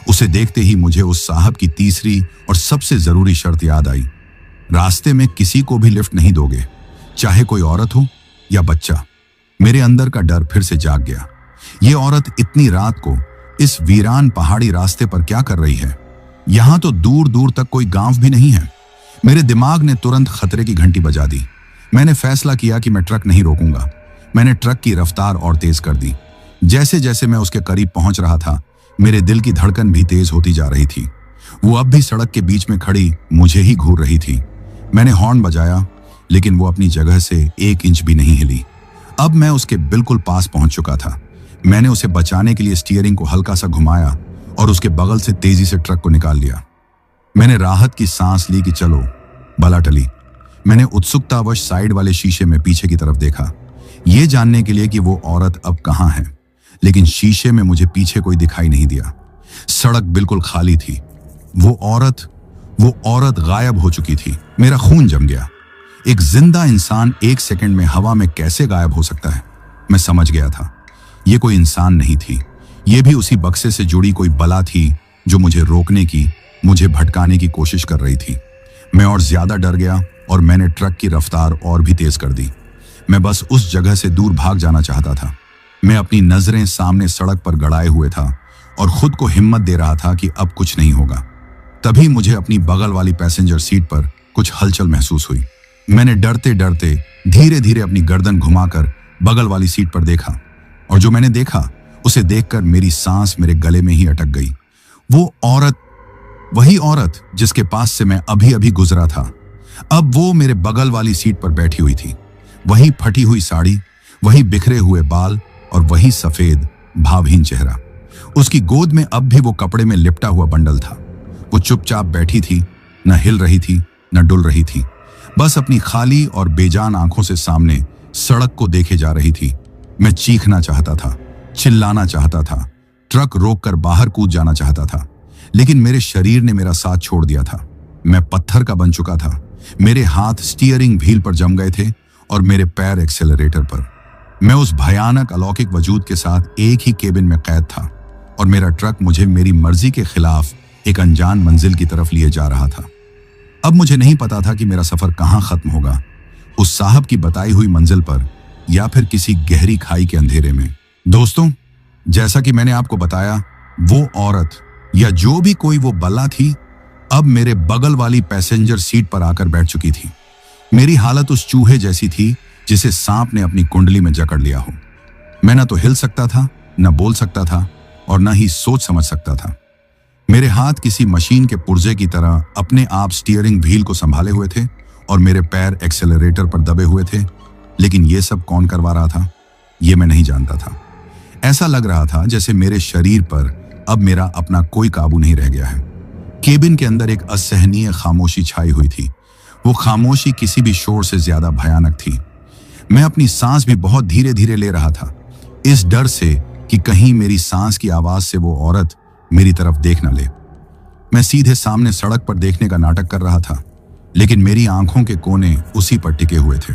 उसे देखते ही मुझे उस साहब की तीसरी और सबसे जरूरी शर्त याद आई। रास्ते में किसी को भी लिफ्ट नहीं दोगे, चाहे कोई औरत हो या बच्चा। मेरे अंदर का डर फिर से जाग गया। ये औरत इतनी रात को इस वीरान पहाड़ी रास्ते पर क्या कर रही है? यहां तो दूर दूर तक कोई गांव भी नहीं है। मेरे दिमाग ने तुरंत खतरे की घंटी बजा दी। मैंने फैसला किया कि मैं ट्रक नहीं रोकूंगा। मैंने ट्रक की रफ्तार और तेज कर दी। जैसे जैसे मैं उसके करीब पहुंच रहा था, मेरे दिल की धड़कन भी तेज होती जा रही थी। वो अब भी सड़क के बीच में खड़ी मुझे ही घूर रही थी। मैंने हॉर्न बजाया, लेकिन वो अपनी जगह से 1 इंच भी नहीं हिली। अब मैं उसके बिल्कुल पास पहुंच चुका था। मैंने उसे बचाने के लिए स्टीयरिंग को हल्का सा घुमाया और उसके बगल से तेजी से ट्रक को निकाल लिया। मैंने राहत की सांस ली कि चलो, बला टली। मैंने उत्सुकतावश साइड वाले शीशे में पीछे की तरफ देखा, ये जानने के लिए कि वो औरत अब कहां है, लेकिन शीशे में मुझे पीछे कोई दिखाई नहीं दिया। सड़क बिल्कुल खाली थी। वो औरत गायब हो चुकी थी। मेरा खून जम गया। एक जिंदा इंसान 1 सेकंड में हवा में कैसे गायब हो सकता है? मैं समझ गया था, ये कोई इंसान नहीं थी। ये भी उसी बक्से से जुड़ी कोई बला थी जो मुझे रोकने की, मुझे भटकाने की कोशिश कर रही थी। मैं और ज्यादा डर गया और मैंने ट्रक की रफ्तार और भी तेज कर दी। मैं बस उस जगह से दूर भाग जाना चाहता था। मैं अपनी नजरें सामने सड़क पर गड़ाए हुए था और खुद को हिम्मत दे रहा था कि अब कुछ नहीं होगा। तभी मुझे अपनी बगल वाली पैसेंजर सीट पर कुछ हलचल महसूस हुई। मैंने डरते डरते धीरे धीरे अपनी गर्दन घुमाकर बगल वाली सीट पर देखा, और जो मैंने देखा उसे देखकर मेरी सांस मेरे गले में ही अटक गई। वो औरत, वही औरत जिसके पास से मैं अभी अभी गुजरा था, अब वो मेरे बगल वाली सीट पर बैठी हुई थी। वही फटी हुई साड़ी, वही बिखरे हुए बाल और वही सफेद भावहीन चेहरा। उसकी गोद में अब भी वो कपड़े में लिपटा हुआ बंडल था। वो चुपचाप बैठी थी, न हिल रही थी न डुल रही थी, बस अपनी खाली और बेजान आंखों से सामने सड़क को देखे जा रही थी। मैं चीखना चाहता था, चिल्लाना चाहता था, ट्रक रोककर बाहर कूद जाना चाहता था, लेकिन मेरे शरीर ने मेरा साथ छोड़ दिया था। मैं पत्थर का बन चुका था। मेरे हाथ स्टीयरिंग व्हील पर जम गए थे और मेरे पैर एक्सेलरेटर पर। मैं उस भयानक अलौकिक वजूद के साथ एक ही केबिन में कैद था, और मेरा ट्रक मुझे मेरी मर्जी के खिलाफ एक अनजान मंजिल की तरफ लिए जा रहा था। अब मुझे नहीं पता था कि मेरा सफर कहां खत्म होगा, उस साहब की बताई हुई मंजिल पर या फिर किसी गहरी खाई के अंधेरे में। दोस्तों, जैसा कि मैंने आपको बताया, वो औरत या जो भी कोई वो बला थी, अब मेरे बगल वाली पैसेंजर सीट पर आकर बैठ चुकी थी। मेरी हालत उस चूहे जैसी थी जिसे सांप ने अपनी कुंडली में जकड़ लिया हो। मैं न तो हिल सकता था, न बोल सकता था, और न ही सोच समझ सकता था। मेरे हाथ किसी मशीन के पुर्जे की तरह अपने आप स्टीयरिंग व्हील को संभाले हुए थे और मेरे पैर एक्सेलरेटर पर दबे हुए थे। लेकिन ये सब कौन करवा रहा था, ये मैं नहीं जानता था। ऐसा लग रहा था जैसे मेरे शरीर पर अब मेरा अपना कोई काबू नहीं रह गया है। केबिन के अंदर एक असहनीय खामोशी छाई हुई थी। वो खामोशी किसी भी शोर से ज्यादा भयानक थी। मैं अपनी सांस भी बहुत धीरे धीरे ले रहा था, इस डर से कि कहीं मेरी सांस की आवाज से वो औरत मेरी तरफ देख न ले। मैं सीधे सामने सड़क पर देखने का नाटक कर रहा था, लेकिन मेरी आंखों के कोने उसी पर टिके हुए थे।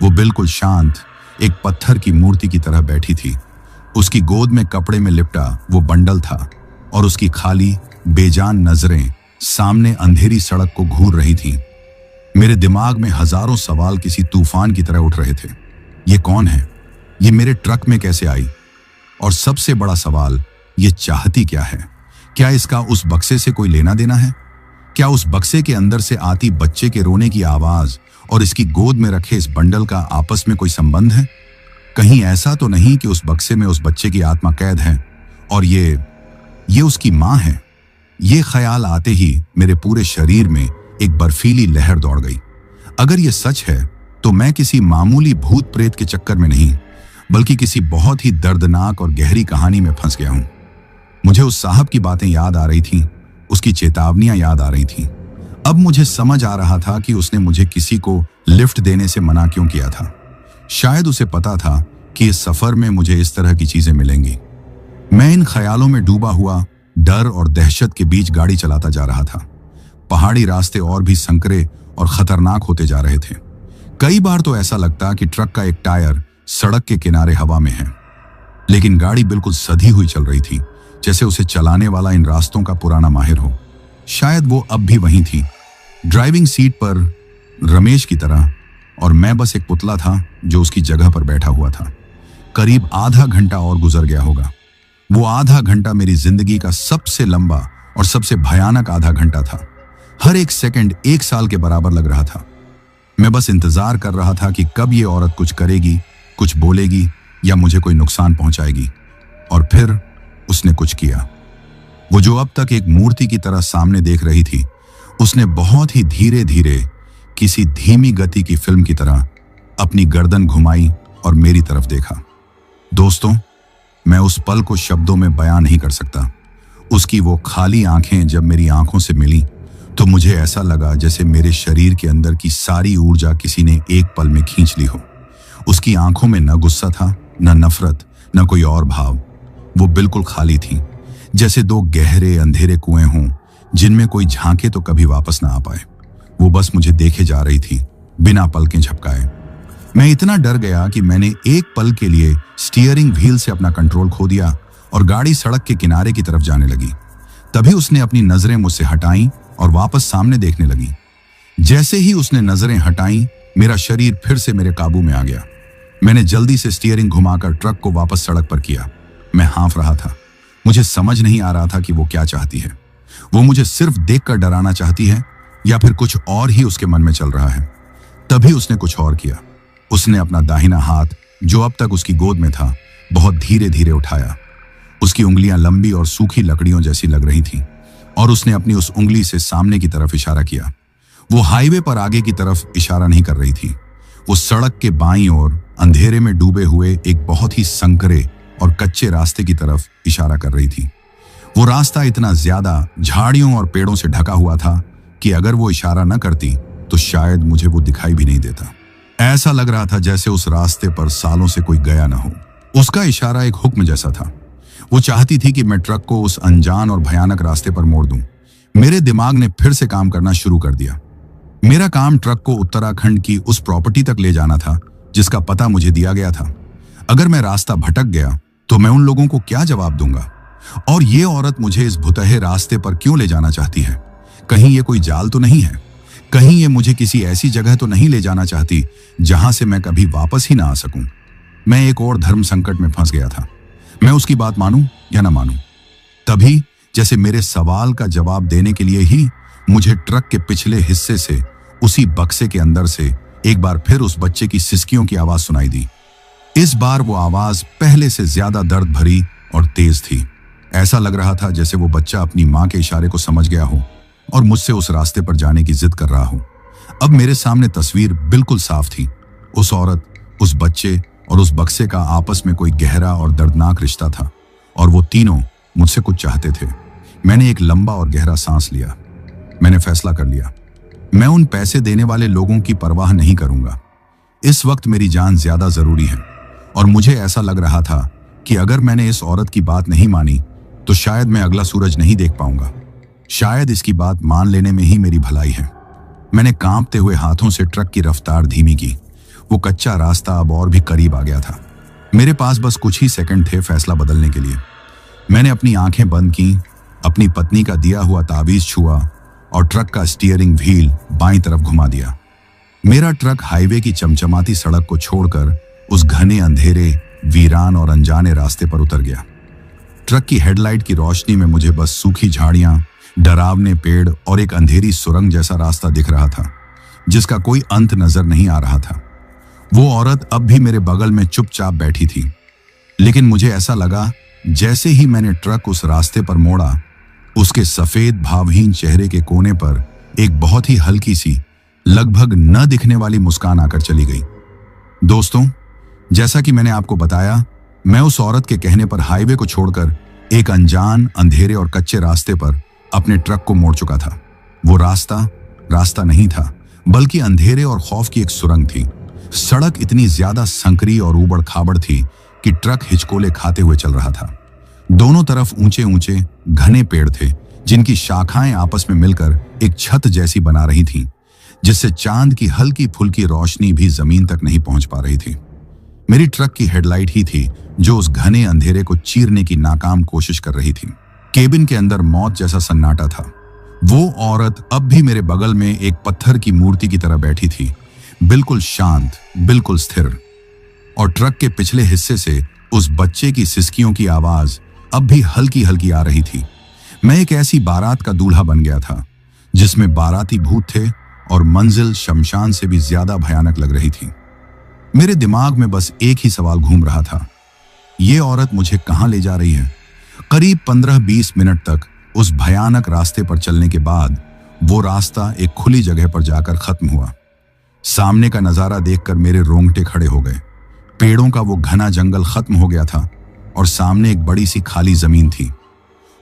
वो बिल्कुल शांत एक पत्थर की मूर्ति की तरह बैठी थी। उसकी गोद में कपड़े में लिपटा वो बंडल था, और उसकी खाली बेजान नजरें सामने अंधेरी सड़क को घूर रही थीं। मेरे दिमाग में हजारों सवाल किसी तूफान की तरह उठ रहे थे। ये कौन है? ये मेरे ट्रक में कैसे आई? और सबसे बड़ा सवाल, ये चाहती क्या है? क्या इसका उस बक्से से कोई लेना देना है? क्या उस बक्से के अंदर से आती बच्चे के रोने की आवाज और इसकी गोद में रखे इस बंडल का आपस में कोई संबंध है? कहीं ऐसा तो नहीं कि उस बक्से में उस बच्चे की आत्मा कैद है और ये उसकी मां है? ये ख्याल आते ही मेरे पूरे शरीर में एक बर्फीली लहर दौड़ गई। अगर ये सच है तो मैं किसी मामूली भूत प्रेत के चक्कर में नहीं, बल्कि किसी बहुत ही दर्दनाक और गहरी कहानी में फंस गया हूं। मुझे उस साहब की बातें याद आ रही थीं, उसकी चेतावनियां याद आ रही थीं। अब मुझे समझ आ रहा था कि उसने मुझे किसी को लिफ्ट देने से मना क्यों किया था। शायद उसे पता था कि इस सफर में मुझे इस तरह की चीजें मिलेंगी। मैं इन ख्यालों में डूबा हुआ डर और दहशत के बीच गाड़ी चलाता जा रहा था। पहाड़ी रास्ते और भी संकरे और खतरनाक होते जा रहे थे। कई बार तो ऐसा लगता कि ट्रक का एक टायर सड़क के किनारे हवा में है, लेकिन गाड़ी बिल्कुल सधी हुई चल रही थी, जैसे उसे चलाने वाला इन रास्तों का पुराना माहिर हो। शायद वो अब भी वहीं थी, ड्राइविंग सीट पर रमेश की तरह, और मैं बस एक पुतला था जो उसकी जगह पर बैठा हुआ था। करीब आधा घंटा और गुजर गया होगा। वो आधा घंटा मेरी जिंदगी का सबसे लंबा और सबसे भयानक आधा घंटा था। हर एक सेकंड 1 साल के बराबर लग रहा था। मैं बस इंतजार कर रहा था कि कब ये औरत कुछ करेगी, कुछ बोलेगी या मुझे कोई नुकसान पहुंचाएगी। और फिर उसने कुछ किया। वो जो अब तक एक मूर्ति की तरह सामने देख रही थी, उसने बहुत ही धीरे धीरे, किसी धीमी गति की फिल्म की तरह अपनी गर्दन घुमाई और मेरी तरफ देखा। दोस्तों, मैं उस पल को शब्दों में बयां नहीं कर सकता। उसकी वो खाली आंखें जब मेरी आंखों से मिली तो मुझे ऐसा लगा जैसे मेरे शरीर के अंदर की सारी ऊर्जा किसी ने एक पल में खींच ली हो। उसकी आंखों में न गुस्सा था, न नफरत, न कोई और भाव। वो बिल्कुल खाली थी, जैसे 2 गहरे अंधेरे कुएं हों जिनमें कोई झांके तो कभी वापस ना आ पाए। वो बस मुझे देखे जा रही थी, बिना पलकें झपकाए। मैं इतना डर गया कि मैंने एक पल के लिए स्टीयरिंग व्हील से अपना कंट्रोल खो दिया और गाड़ी सड़क के किनारे की तरफ जाने लगी। तभी उसने अपनी नजरें मुझसे हटाईं और वापस सामने देखने लगी। जैसे ही उसने नजरें हटाईं, मेरा शरीर फिर से मेरे काबू में आ गया। मैंने जल्दी से स्टीयरिंग घुमाकर ट्रक को वापस सड़क पर किया। मैं हाँफ रहा था। मुझे समझ नहीं आ रहा था कि वो क्या चाहती है। वो मुझे सिर्फ देखकर डराना चाहती है या फिर कुछ और ही उसके मन में चल रहा है। तभी उसने कुछ और किया। उसने अपना दाहिना हाथ, जो अब तक उसकी गोद में था, बहुत धीरे धीरे उठाया। उसकी उंगलियां लंबी और सूखी लकड़ियों जैसी लग रही थीं, और उसने अपनी उस उंगली से सामने की तरफ इशारा किया। वो हाईवे पर आगे की तरफ इशारा नहीं कर रही थी। वो सड़क के बाईं ओर अंधेरे में डूबे हुए एक बहुत ही संकरे और कच्चे रास्ते की तरफ इशारा कर रही थी। वो रास्ता इतना ज्यादा झाड़ियों और पेड़ों से ढका हुआ था कि अगर वो इशारा न करती तो शायद मुझे वो दिखाई भी नहीं देता। ऐसा लग रहा था जैसे उस रास्ते पर सालों से कोई गया ना हो। उसका इशारा एक हुक्म जैसा था। वो चाहती थी कि मैं ट्रक को उस अनजान और भयानक रास्ते पर मोड़ दूं। मेरे दिमाग ने फिर से काम करना शुरू कर दिया। मेरा काम ट्रक को उत्तराखंड की उस प्रॉपर्टी तक ले जाना था जिसका पता मुझे दिया गया था। अगर मैं रास्ता भटक गया तो मैं उन लोगों को क्या जवाब दूंगा? और ये औरत मुझे इस भुतहे रास्ते पर क्यों ले जाना चाहती है? कहीं ये कोई जाल तो नहीं है? कहीं ये मुझे किसी ऐसी जगह तो नहीं ले जाना चाहती जहां से मैं कभी वापस ही ना आ सकूं? मैं एक और धर्म संकट में फंस गया था। मैं उसकी बात मानूं या ना मानूं? तभी जैसे मेरे सवाल का जवाब देने के लिए ही मुझे ट्रक के पिछले हिस्से से, उसी बक्से के अंदर से एक बार फिर उस बच्चे की सिसकियों की आवाज सुनाई दी। इस बार वो आवाज पहले से ज्यादा दर्द भरी और तेज थी। ऐसा लग रहा था जैसे वो बच्चा अपनी मां के इशारे को समझ गया हो और मुझसे उस रास्ते पर जाने की जिद कर रहा हो। अब मेरे सामने तस्वीर बिल्कुल साफ थी। उस औरत, उस बच्चे और उस बक्से का आपस में कोई गहरा और दर्दनाक रिश्ता था, और वो तीनों मुझसे कुछ चाहते थे। मैंने एक लंबा और गहरा सांस लिया। मैंने फैसला कर लिया, मैं उन पैसे देने वाले लोगों की परवाह नहीं करूंगा। इस वक्त मेरी जान ज्यादा जरूरी है, और मुझे ऐसा लग रहा था कि अगर मैंने इस औरत की बात नहीं मानी तो शायद मैं अगला सूरज नहीं देख पाऊंगा। शायद इसकी बात मान लेने में ही मेरी भलाई है। मैंने कांपते हुए हाथों से ट्रक की रफ्तार धीमी की। वो कच्चा रास्ता अब और भी करीब आ गया था। मेरे पास बस कुछ ही सेकंड थे फैसला बदलने के लिए। मैंने अपनी आंखें बंद की, अपनी पत्नी का दिया हुआ ताबीज छुआ और ट्रक का स्टीयरिंग व्हील बाईं तरफ घुमा दिया। मेरा ट्रक हाईवे की चमचमाती सड़क को छोड़कर उस घने अंधेरे, वीरान और अनजाने रास्ते पर उतर गया। ट्रक की हेडलाइट की रोशनी में मुझे बस सूखी झाड़ियां, डरावने पेड़ और एक अंधेरी सुरंग जैसा रास्ता दिख रहा था जिसका कोई अंत नजर नहीं आ रहा था। वो औरत अब भी मेरे बगल में चुपचाप बैठी थी, लेकिन मुझे ऐसा लगा जैसे ही मैंने ट्रक उस रास्ते पर मोड़ा, उसके सफेद भावहीन चेहरे के कोने पर एक बहुत ही हल्की सी, लगभग न दिखने वाली मुस्कान आकर चली गई। दोस्तों, जैसा कि मैंने आपको बताया, मैं उस औरत के कहने पर हाईवे को छोड़कर एक अनजान, अंधेरे और कच्चे रास्ते पर अपने ट्रक को मोड़ चुका था। वो रास्ता नहीं था, बल्कि अंधेरे और खौफ की एक सुरंग थी। सड़क इतनी ज्यादा संकरी और ऊबड़ खाबड़ थी कि ट्रक हिचकोले खाते हुए चल रहा था। दोनों तरफ ऊंचे ऊंचे घने पेड़ थे, जिनकी शाखाएं आपस में मिलकर एक छत जैसी बना रही थीं, जिससे चांद की हल्की फुल्की रोशनी भी जमीन तक नहीं पहुंच पा रही थी। मेरी ट्रक की हेडलाइट ही थी जो उस घने अंधेरे को चीरने की नाकाम कोशिश कर रही थी। केबिन के अंदर मौत जैसा सन्नाटा था। वो औरत अब भी मेरे बगल में एक पत्थर की मूर्ति की तरह बैठी थी, बिल्कुल शांत, बिल्कुल स्थिर। और ट्रक के पिछले हिस्से से उस बच्चे की सिसकियों की आवाज अब भी हल्की हल्की आ रही थी। मैं एक ऐसी बारात का दूल्हा बन गया था जिसमें बाराती भूत थे और मंजिल शमशान से भी ज्यादा भयानक लग रही थी। मेरे दिमाग में बस एक ही सवाल घूम रहा था, ये औरत मुझे कहां ले जा रही है? करीब 15-20 मिनट तक उस भयानक रास्ते पर चलने के बाद वो रास्ता एक खुली जगह पर जाकर खत्म हुआ। सामने का नजारा देखकर मेरे रोंगटे खड़े हो गए। पेड़ों का वो घना जंगल खत्म हो गया था और सामने एक बड़ी सी खाली जमीन थी,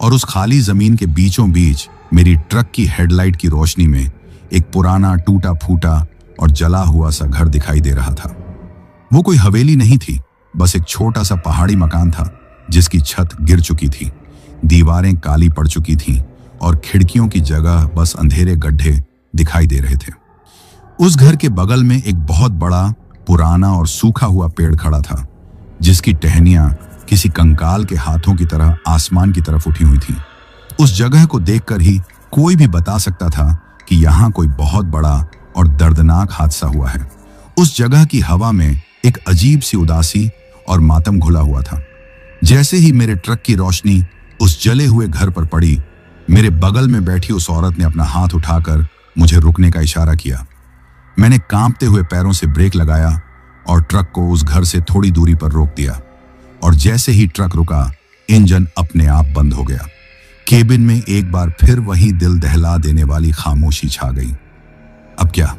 और उस खाली जमीन के बीचों बीच मेरी ट्रक की हेडलाइट की रोशनी में एक पुराना टूटा फूटा और जला हुआ सा घर दिखाई दे रहा था। वो कोई हवेली नहीं थी, बस एक छोटा सा पहाड़ी मकान था जिसकी छत गिर चुकी थी, दीवारें काली पड़ चुकी थीं और खिड़कियों की जगह बस अंधेरे गड्ढे दिखाई दे रहे थे। उस घर के बगल में एक बहुत बड़ा, पुराना और सूखा हुआ पेड़ खड़ा था, जिसकी टहनियां किसी कंकाल के हाथों की तरह आसमान की तरफ उठी हुई थी। उस जगह को देखकर ही कोई भी बता सकता था कि यहाँ कोई बहुत बड़ा और दर्दनाक हादसा हुआ है। उस जगह की हवा में एक अजीब सी उदासी और मातम घुला हुआ था। जैसे ही मेरे ट्रक की रोशनी उस जले हुए घर पर पड़ी, मेरे बगल में बैठी उस औरत ने अपना हाथ उठाकर मुझे रुकने का इशारा किया। मैंने कांपते हुए पैरों से ब्रेक लगाया और ट्रक को उस घर से थोड़ी दूरी पर रोक दिया, और जैसे ही ट्रक रुका, इंजन अपने आप बंद हो गया। केबिन में एक बार फिर वही दिल दहला देने वाली खामोशी छा गई। अब क्या?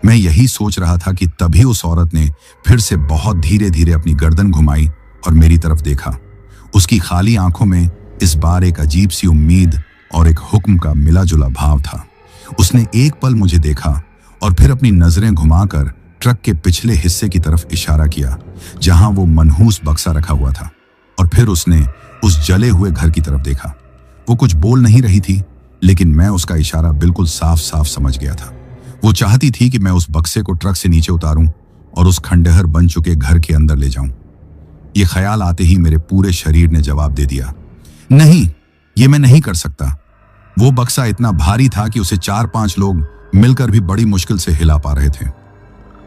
मैं यही सोच रहा था कि तभी उस औरत ने फिर से बहुत धीरे धीरे अपनी गर्दन घुमाई और मेरी तरफ देखा। उसकी खाली आंखों में इस बार एक अजीब सी उम्मीद और एक हुक्म का मिला जुला भाव था। उसने एक पल मुझे देखा और फिर अपनी नजरें घुमाकर ट्रक के पिछले हिस्से की तरफ इशारा किया, जहां वो मनहूस बक्सा रखा हुआ था, और फिर उसने उस जले हुए घर की तरफ देखा। वो कुछ बोल नहीं रही थी, लेकिन मैं उसका इशारा बिल्कुल साफ साफ समझ गया था। वो चाहती थी कि मैं उस बक्से को ट्रक से नीचे उतारूं और उस खंडहर बन चुके घर के अंदर ले जाऊं। ये ख्याल आते ही मेरे पूरे शरीर ने जवाब दे दिया, नहीं, ये मैं नहीं कर सकता। वो बक्सा इतना भारी था कि उसे 4-5 लोग मिलकर भी बड़ी मुश्किल से हिला पा रहे थे।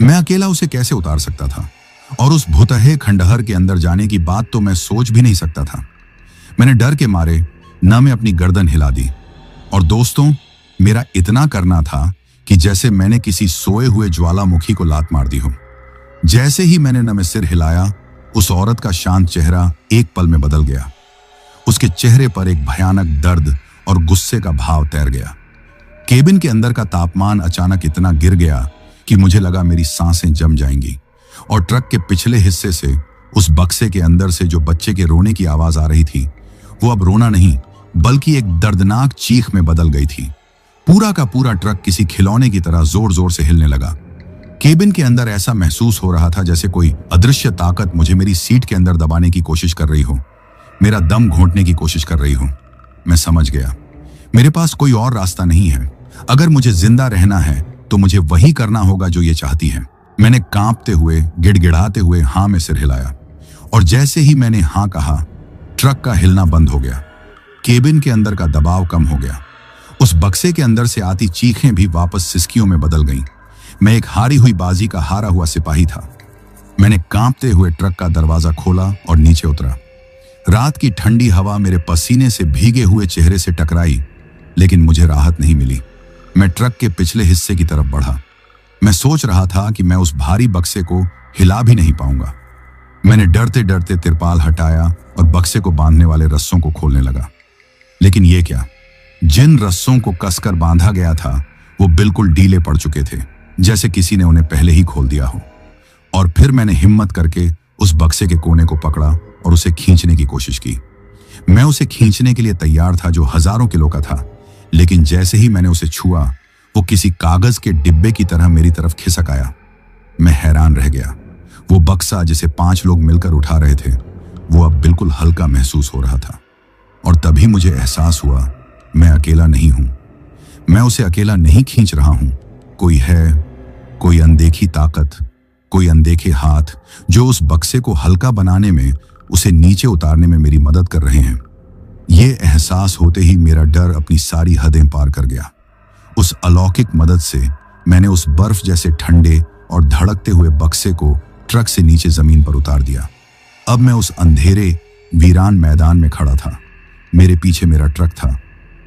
मैं अकेला उसे कैसे उतार सकता था? और उस भुतहे खंडहर के अंदर जाने की बात तो मैं सोच भी नहीं सकता था। मैंने डर के मारे न में अपनी गर्दन हिला दी, और दोस्तों, मेरा इतना करना था कि जैसे मैंने किसी सोए हुए ज्वालामुखी को लात मार दी हो। जैसे ही मैंने न में सिर हिलाया, उस औरत का शांत चेहरा एक पल में बदल गया। उसके चेहरे पर एक भयानक दर्द और गुस्से का भाव तैर गया। केबिन के अंदर का तापमान अचानक इतना गिर गया कि मुझे लगा मेरी सांसें जम जाएंगी, और ट्रक के पिछले हिस्से से, उस बक्से के अंदर से जो बच्चे के रोने की आवाज आ रही थी, वो अब रोना नहीं बल्कि एक दर्दनाक चीख में बदल गई थी। पूरा का पूरा ट्रक किसी खिलौने की तरह जोर जोर से हिलने लगा। केबिन के अंदर ऐसा महसूस हो रहा था जैसे कोई अदृश्य ताकत मुझे मेरी सीट के अंदर दबाने की कोशिश कर रही हो, मेरा दम घोंटने की कोशिश कर रही हो। मैं समझ गया, मेरे पास कोई और रास्ता नहीं है। अगर मुझे जिंदा रहना है तो मुझे वही करना होगा जो ये चाहती है। मैंने कांपते हुए, गिड़गिड़ाते हुए हाँ में सिर हिलाया, और जैसे ही मैंने हाँ कहा, ट्रक का हिलना बंद हो गया। केबिन के अंदर का दबाव कम हो गया। उस बक्से के अंदर से आती चीखें भी वापस सिसकियों में बदल गईं। मैं एक हारी हुई बाजी का हारा हुआ सिपाही था। मैंने कांपते हुए ट्रक का दरवाजा खोला और नीचे उतरा। रात की ठंडी हवा मेरे पसीने से भीगे हुए चेहरे से टकराई, लेकिन मुझे राहत नहीं मिली। मैं ट्रक के पिछले हिस्से की तरफ बढ़ा। मैं सोच रहा था कि मैं उस भारी बक्से को हिला भी नहीं पाऊंगा। मैंने डरते डरते तिरपाल हटाया और बक्से को बांधने वाले रस्सों को खोलने लगा। लेकिन ये क्या, जिन रस्सों को कसकर बांधा गया था वो बिल्कुल ढीले पड़ चुके थे, जैसे किसी ने उन्हें पहले ही खोल दिया हो। और फिर मैंने हिम्मत करके उस बक्से के कोने को पकड़ा और उसे खींचने की कोशिश की। मैं उसे खींचने के लिए तैयार था जो हजारों किलो का था, लेकिन जैसे ही मैंने उसे छुआ, वो किसी कागज के डिब्बे की तरह मेरी तरफ खिसक आया। मैं हैरान रह गया। वो बक्सा जिसे 5 लोग मिलकर उठा रहे थे, वो अब बिल्कुल हल्का महसूस हो रहा था। और तभी मुझे एहसास हुआ, मैं अकेला नहीं हूं। मैं उसे अकेला नहीं खींच रहा हूं। कोई है, कोई अनदेखी ताकत, कोई अनदेखे हाथ जो उस बक्से को हल्का बनाने में, उसे नीचे उतारने में मेरी मदद कर रहे हैं। ये एहसास होते ही मेरा डर अपनी सारी हदें पार कर गया। उस अलौकिक मदद से मैंने उस बर्फ जैसे ठंडे और धड़कते हुए बक्से को ट्रक से नीचे जमीन पर उतार दिया। अब मैं उस अंधेरे वीरान मैदान में खड़ा था। मेरे पीछे मेरा ट्रक था,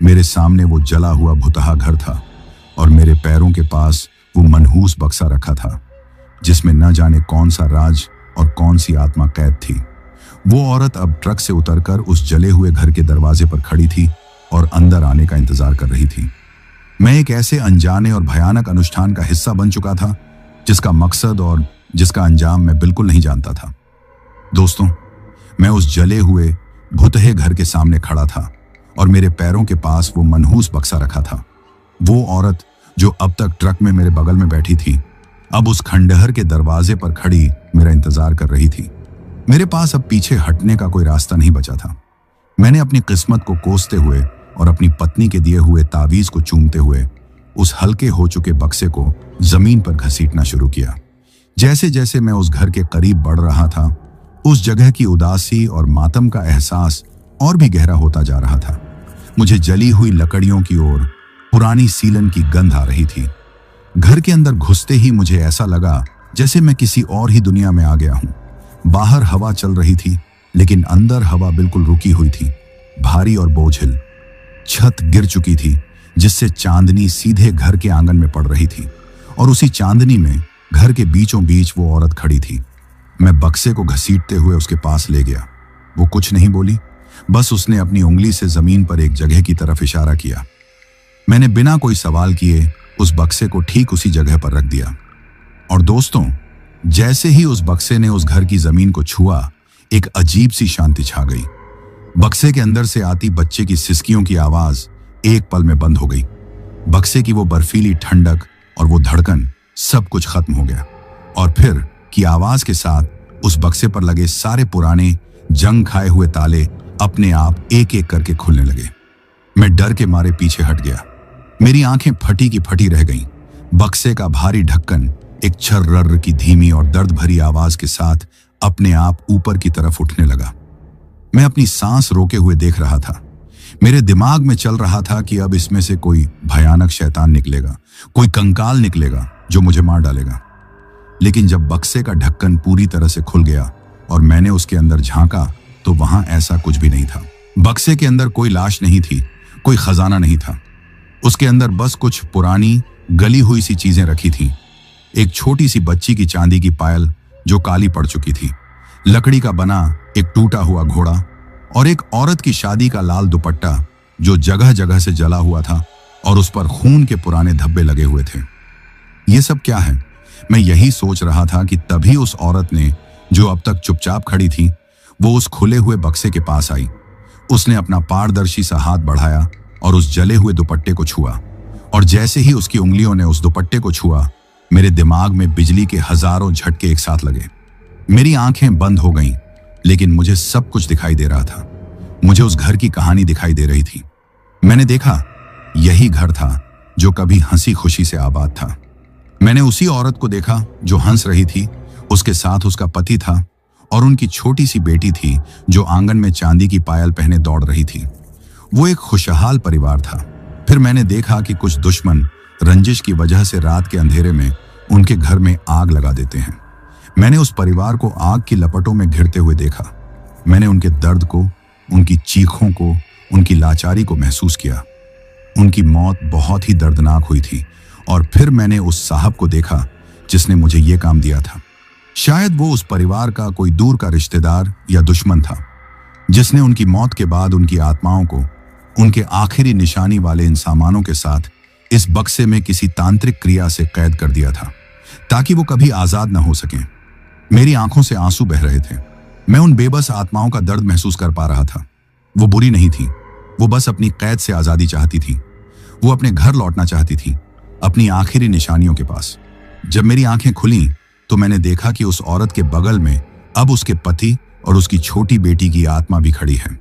मेरे सामने वो जला हुआ भुतहा घर था और मेरे पैरों के पास वो मनहूस बक्सा रखा था जिसमें न जाने कौन सा राज और कौन सी आत्मा कैद थी। वो औरत अब ट्रक से उतरकर उस जले हुए घर के दरवाजे पर खड़ी थी और अंदर आने का इंतजार कर रही थी। मैं एक ऐसे अनजाने और भयानक अनुष्ठान का हिस्सा बन चुका था जिसका मकसद और जिसका अंजाम मैं बिल्कुल नहीं जानता था। दोस्तों, मैं उस जले हुए भुतहे घर के सामने खड़ा था और मेरे पैरों के पास वो मनहूस बक्सा रखा था। वो औरत जो अब तक ट्रक में मेरे बगल में बैठी थी, अब उस खंडहर के दरवाजे पर खड़ी मेरा इंतजार कर रही थी। मेरे पास अब पीछे हटने का कोई रास्ता नहीं बचा था। मैंने अपनी किस्मत को कोसते हुए और अपनी पत्नी के दिए हुए तावीज को चूमते हुए उस हल्के हो चुके बक्से को जमीन पर घसीटना शुरू किया। जैसे जैसे मैं उस घर के करीब बढ़ रहा था, उस जगह की उदासी और मातम का एहसास और भी गहरा होता जा रहा था। मुझे जली हुई लकड़ियों की ओर पुरानी सीलन की गंध आ रही थी। घर के अंदर घुसते ही मुझे ऐसा लगा जैसे मैं किसी और ही दुनिया में आ गया हूं। बाहर हवा चल रही थी, लेकिन अंदर हवा बिल्कुल रुकी हुई थी, भारी और बोझिल। छत गिर चुकी थी जिससे चांदनी सीधे घर के आंगन में पड़ रही थी और उसी चांदनी में घर के बीचों बीच वो औरत खड़ी थी। मैं बक्से को घसीटते हुए उसके पास ले गया। वो कुछ नहीं बोली, बस उसने अपनी उंगली से जमीन पर एक जगह की तरफ इशारा किया। मैंने बिना कोई सवाल किए उस बक्से को ठीक उसी जगह पर रख दिया। और दोस्तों, जैसे ही उस बक्से ने उस घर की जमीन को छुआ, एक अजीब सी शांति छा गई। बक्से के अंदर से आती बच्चे की सिसकियों की आवाज एक पल में बंद हो गई। बक्से की वो बर्फीली ठंडक और वो धड़कन, सब कुछ खत्म हो गया। और फिर की आवाज के साथ उस बक्से पर लगे सारे पुराने जंग खाए हुए ताले अपने आप एक एक करके खुलने लगे। मैं डर के मारे पीछे हट गया। मेरी आंखें फटी की फटी रह गईं। बक्से का भारी ढक्कन एक छर्रर की धीमी और दर्द भरी आवाज के साथ अपने आप ऊपर की तरफ उठने लगा। मैं अपनी सांस रोके हुए देख रहा था। मेरे दिमाग में चल रहा था कि अब इसमें से कोई भयानक शैतान निकलेगा, कोई कंकाल निकलेगा जो मुझे मार डालेगा। लेकिन जब बक्से का ढक्कन पूरी तरह से खुल गया और मैंने उसके अंदर झांका, तो वहां ऐसा कुछ भी नहीं था। बक्से के अंदर कोई लाश नहीं थी, कोई खजाना नहीं था। उसके अंदर बस कुछ पुरानी गली हुई सी चीजें रखी थीं। एक छोटी सी बच्ची की चांदी की पायल जो काली पड़ चुकी थी, लकड़ी का बना एक टूटा हुआ घोड़ा और एक औरत की शादी का लाल दुपट्टा जो जगह जगह से जला हुआ था और उस पर खून के पुराने धब्बे लगे हुए थे। ये सब क्या है? मैं यही सोच रहा था कि तभी उस औरत ने, जो अब तक चुपचाप खड़ी थी, वो उस खुले हुए बक्से के पास आई। उसने अपना पारदर्शी सा हाथ बढ़ाया और उस जले हुए दुपट्टे को छुआ। और जैसे ही उसकी उंगलियों ने उस दुपट्टे को छुआ, मेरे दिमाग में बिजली के हजारों झटके एक साथ लगे। मेरी आंखें बंद हो गईं, लेकिन मुझे सब कुछ दिखाई दे रहा था। मुझे उस घर की कहानी दिखाई दे रही थी। मैंने देखा, यही घर था जो कभी हंसी खुशी से आबाद था। मैंने उसी औरत को देखा जो हंस रही थी। उसके साथ उसका पति था और उनकी छोटी सी बेटी थी जो आंगन में चांदी की पायल पहने दौड़ रही थी। वो एक खुशहाल परिवार था। फिर मैंने देखा कि कुछ दुश्मन रंजिश की वजह से रात के अंधेरे में उनके घर में आग लगा देते हैं। मैंने उस परिवार को आग की लपटों में घिरते हुए देखा। मैंने उनके दर्द को, उनकी चीखों को, उनकी लाचारी को महसूस किया। उनकी मौत बहुत ही दर्दनाक हुई थी। और फिर मैंने उस साहब को देखा जिसने मुझे ये काम दिया था। शायद वो उस परिवार का कोई दूर का रिश्तेदार या दुश्मन था, जिसने उनकी मौत के बाद उनकी आत्माओं को उनके आखिरी निशानी वाले इन सामानों के साथ इस बक्से में किसी तांत्रिक क्रिया से कैद कर दिया था, ताकि वो कभी आजाद न हो सकें। मेरी आंखों से आंसू बह रहे थे। मैं उन बेबस आत्माओं का दर्द महसूस कर पा रहा था। वो बुरी नहीं थी, वो बस अपनी कैद से आजादी चाहती थी। वो अपने घर लौटना चाहती थी, अपनी आखिरी निशानियों के पास। जब मेरी आंखें खुलीं तो मैंने देखा कि उस औरत के बगल में अब उसके पति और उसकी छोटी बेटी की आत्मा भी खड़ी है।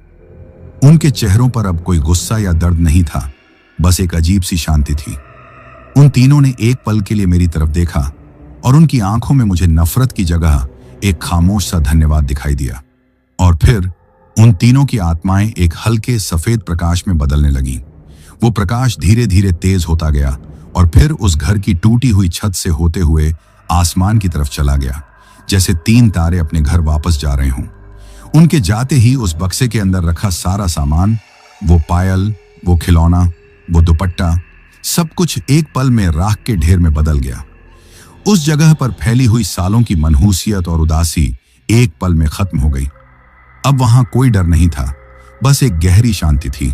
उनके चेहरों पर अब कोई गुस्सा या दर्द नहीं था, बस एक अजीब सी शांति थी। उन तीनों ने एक पल के लिए मेरी तरफ देखा और उनकी आंखों में मुझे नफरत की जगह एक खामोश सा धन्यवाद दिखाई दिया। और फिर उन तीनों की आत्माएं एक हल्के सफेद प्रकाश में बदलने लगीं। वो प्रकाश धीरे धीरे तेज होता गया और फिर उस घर की टूटी हुई छत से होते हुए आसमान की तरफ चला गया, जैसे 3 तारे अपने घर वापस जा रहे हों। उनके जाते ही उस बक्से के अंदर रखा सारा सामान, वो पायल, वो खिलौना, वो दुपट्टा, सब कुछ एक पल में राख के ढेर में बदल गया। उस जगह पर फैली हुई सालों की मनहूसियत और उदासी एक पल में खत्म हो गई। अब वहां कोई डर नहीं था, बस एक गहरी शांति थी।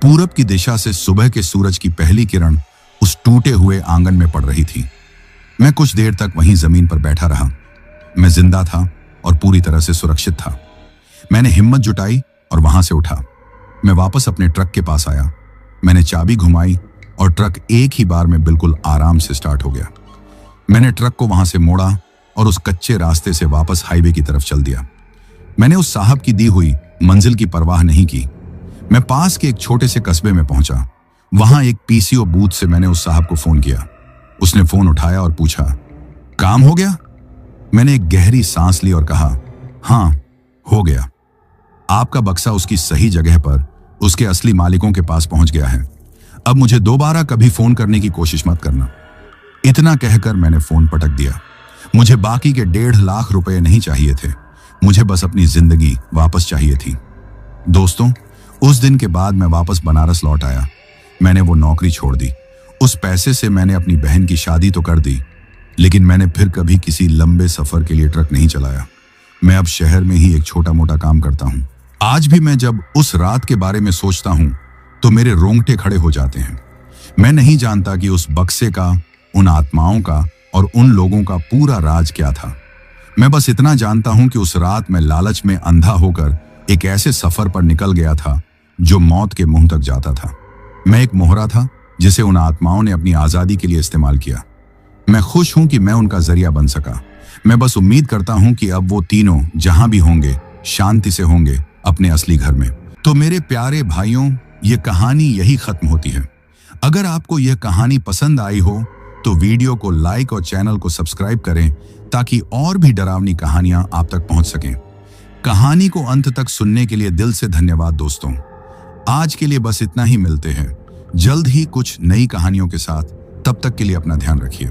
पूरब की दिशा से सुबह के सूरज की पहली किरण उस टूटे हुए आंगन में पड़ रही थी। मैं कुछ देर तक वहीं जमीन पर बैठा रहा। मैं जिंदा था और पूरी तरह से सुरक्षित था। मैंने हिम्मत जुटाई और वहां से उठा। मैं वापस अपने ट्रक के पास आया। मैंने चाबी घुमाई और ट्रक एक ही बार में बिल्कुल आराम से स्टार्ट हो गया। मैंने ट्रक को वहां से मोड़ा और उस कच्चे रास्ते से वापस हाईवे की तरफ चल दिया। मैंने उस साहब की दी हुई मंजिल की परवाह नहीं की। मैं पास के एक छोटे से कस्बे में पहुंचा। वहां एक पीसीओ बूथ से मैंने उस साहब को फोन किया। उसने फोन उठाया और पूछा, काम हो गया? मैंने एक गहरी सांस ली और कहा, हाँ, हो गया। आपका बक्सा उसकी सही जगह पर उसके असली मालिकों के पास पहुंच गया है। अब मुझे दोबारा कभी फोन करने की कोशिश मत करना। इतना कहकर मैंने फोन पटक दिया। मुझे बाकी के 1.5 लाख रुपए नहीं चाहिए थे। मुझे बस अपनी जिंदगी वापस चाहिए थी। दोस्तों, उस दिन के बाद मैं वापस बनारस लौट आया। मैंने वो नौकरी छोड़ दी। उस पैसे से मैंने अपनी बहन की शादी तो कर दी, लेकिन मैंने फिर कभी किसी लंबे सफर के लिए ट्रक नहीं चलाया। मैं अब शहर में ही एक छोटा मोटा काम करता हूँ। आज भी मैं जब उस रात के बारे में सोचता हूँ तो मेरे रोंगटे खड़े हो जाते हैं। मैं नहीं जानता कि उस बक्से का, उन आत्माओं का और उन लोगों का पूरा राज क्या था। मैं बस इतना जानता हूं कि उस रात मैं लालच में अंधा होकर एक ऐसे सफर पर निकल गया था जो मौत के मुंह तक जाता था। मैं एक मोहरा था जिसे उन आत्माओं ने अपनी आजादी के लिए इस्तेमाल किया। मैं खुश हूं कि मैं उनका जरिया बन सका। मैं बस उम्मीद करता हूं कि अब वो तीनों जहां भी होंगे शांति से होंगे अपने असली घर में। तो मेरे प्यारे भाइयों, ये कहानी यही खत्म होती है। अगर आपको यह कहानी पसंद आई हो तो वीडियो को लाइक और चैनल को सब्सक्राइब करें ताकि और भी डरावनी कहानियां आप तक पहुंच सकें। कहानी को अंत तक सुनने के लिए दिल से धन्यवाद दोस्तों। आज के लिए बस इतना ही। मिलते हैं जल्द ही कुछ नई कहानियों के साथ। तब तक के लिए अपना ध्यान रखिए।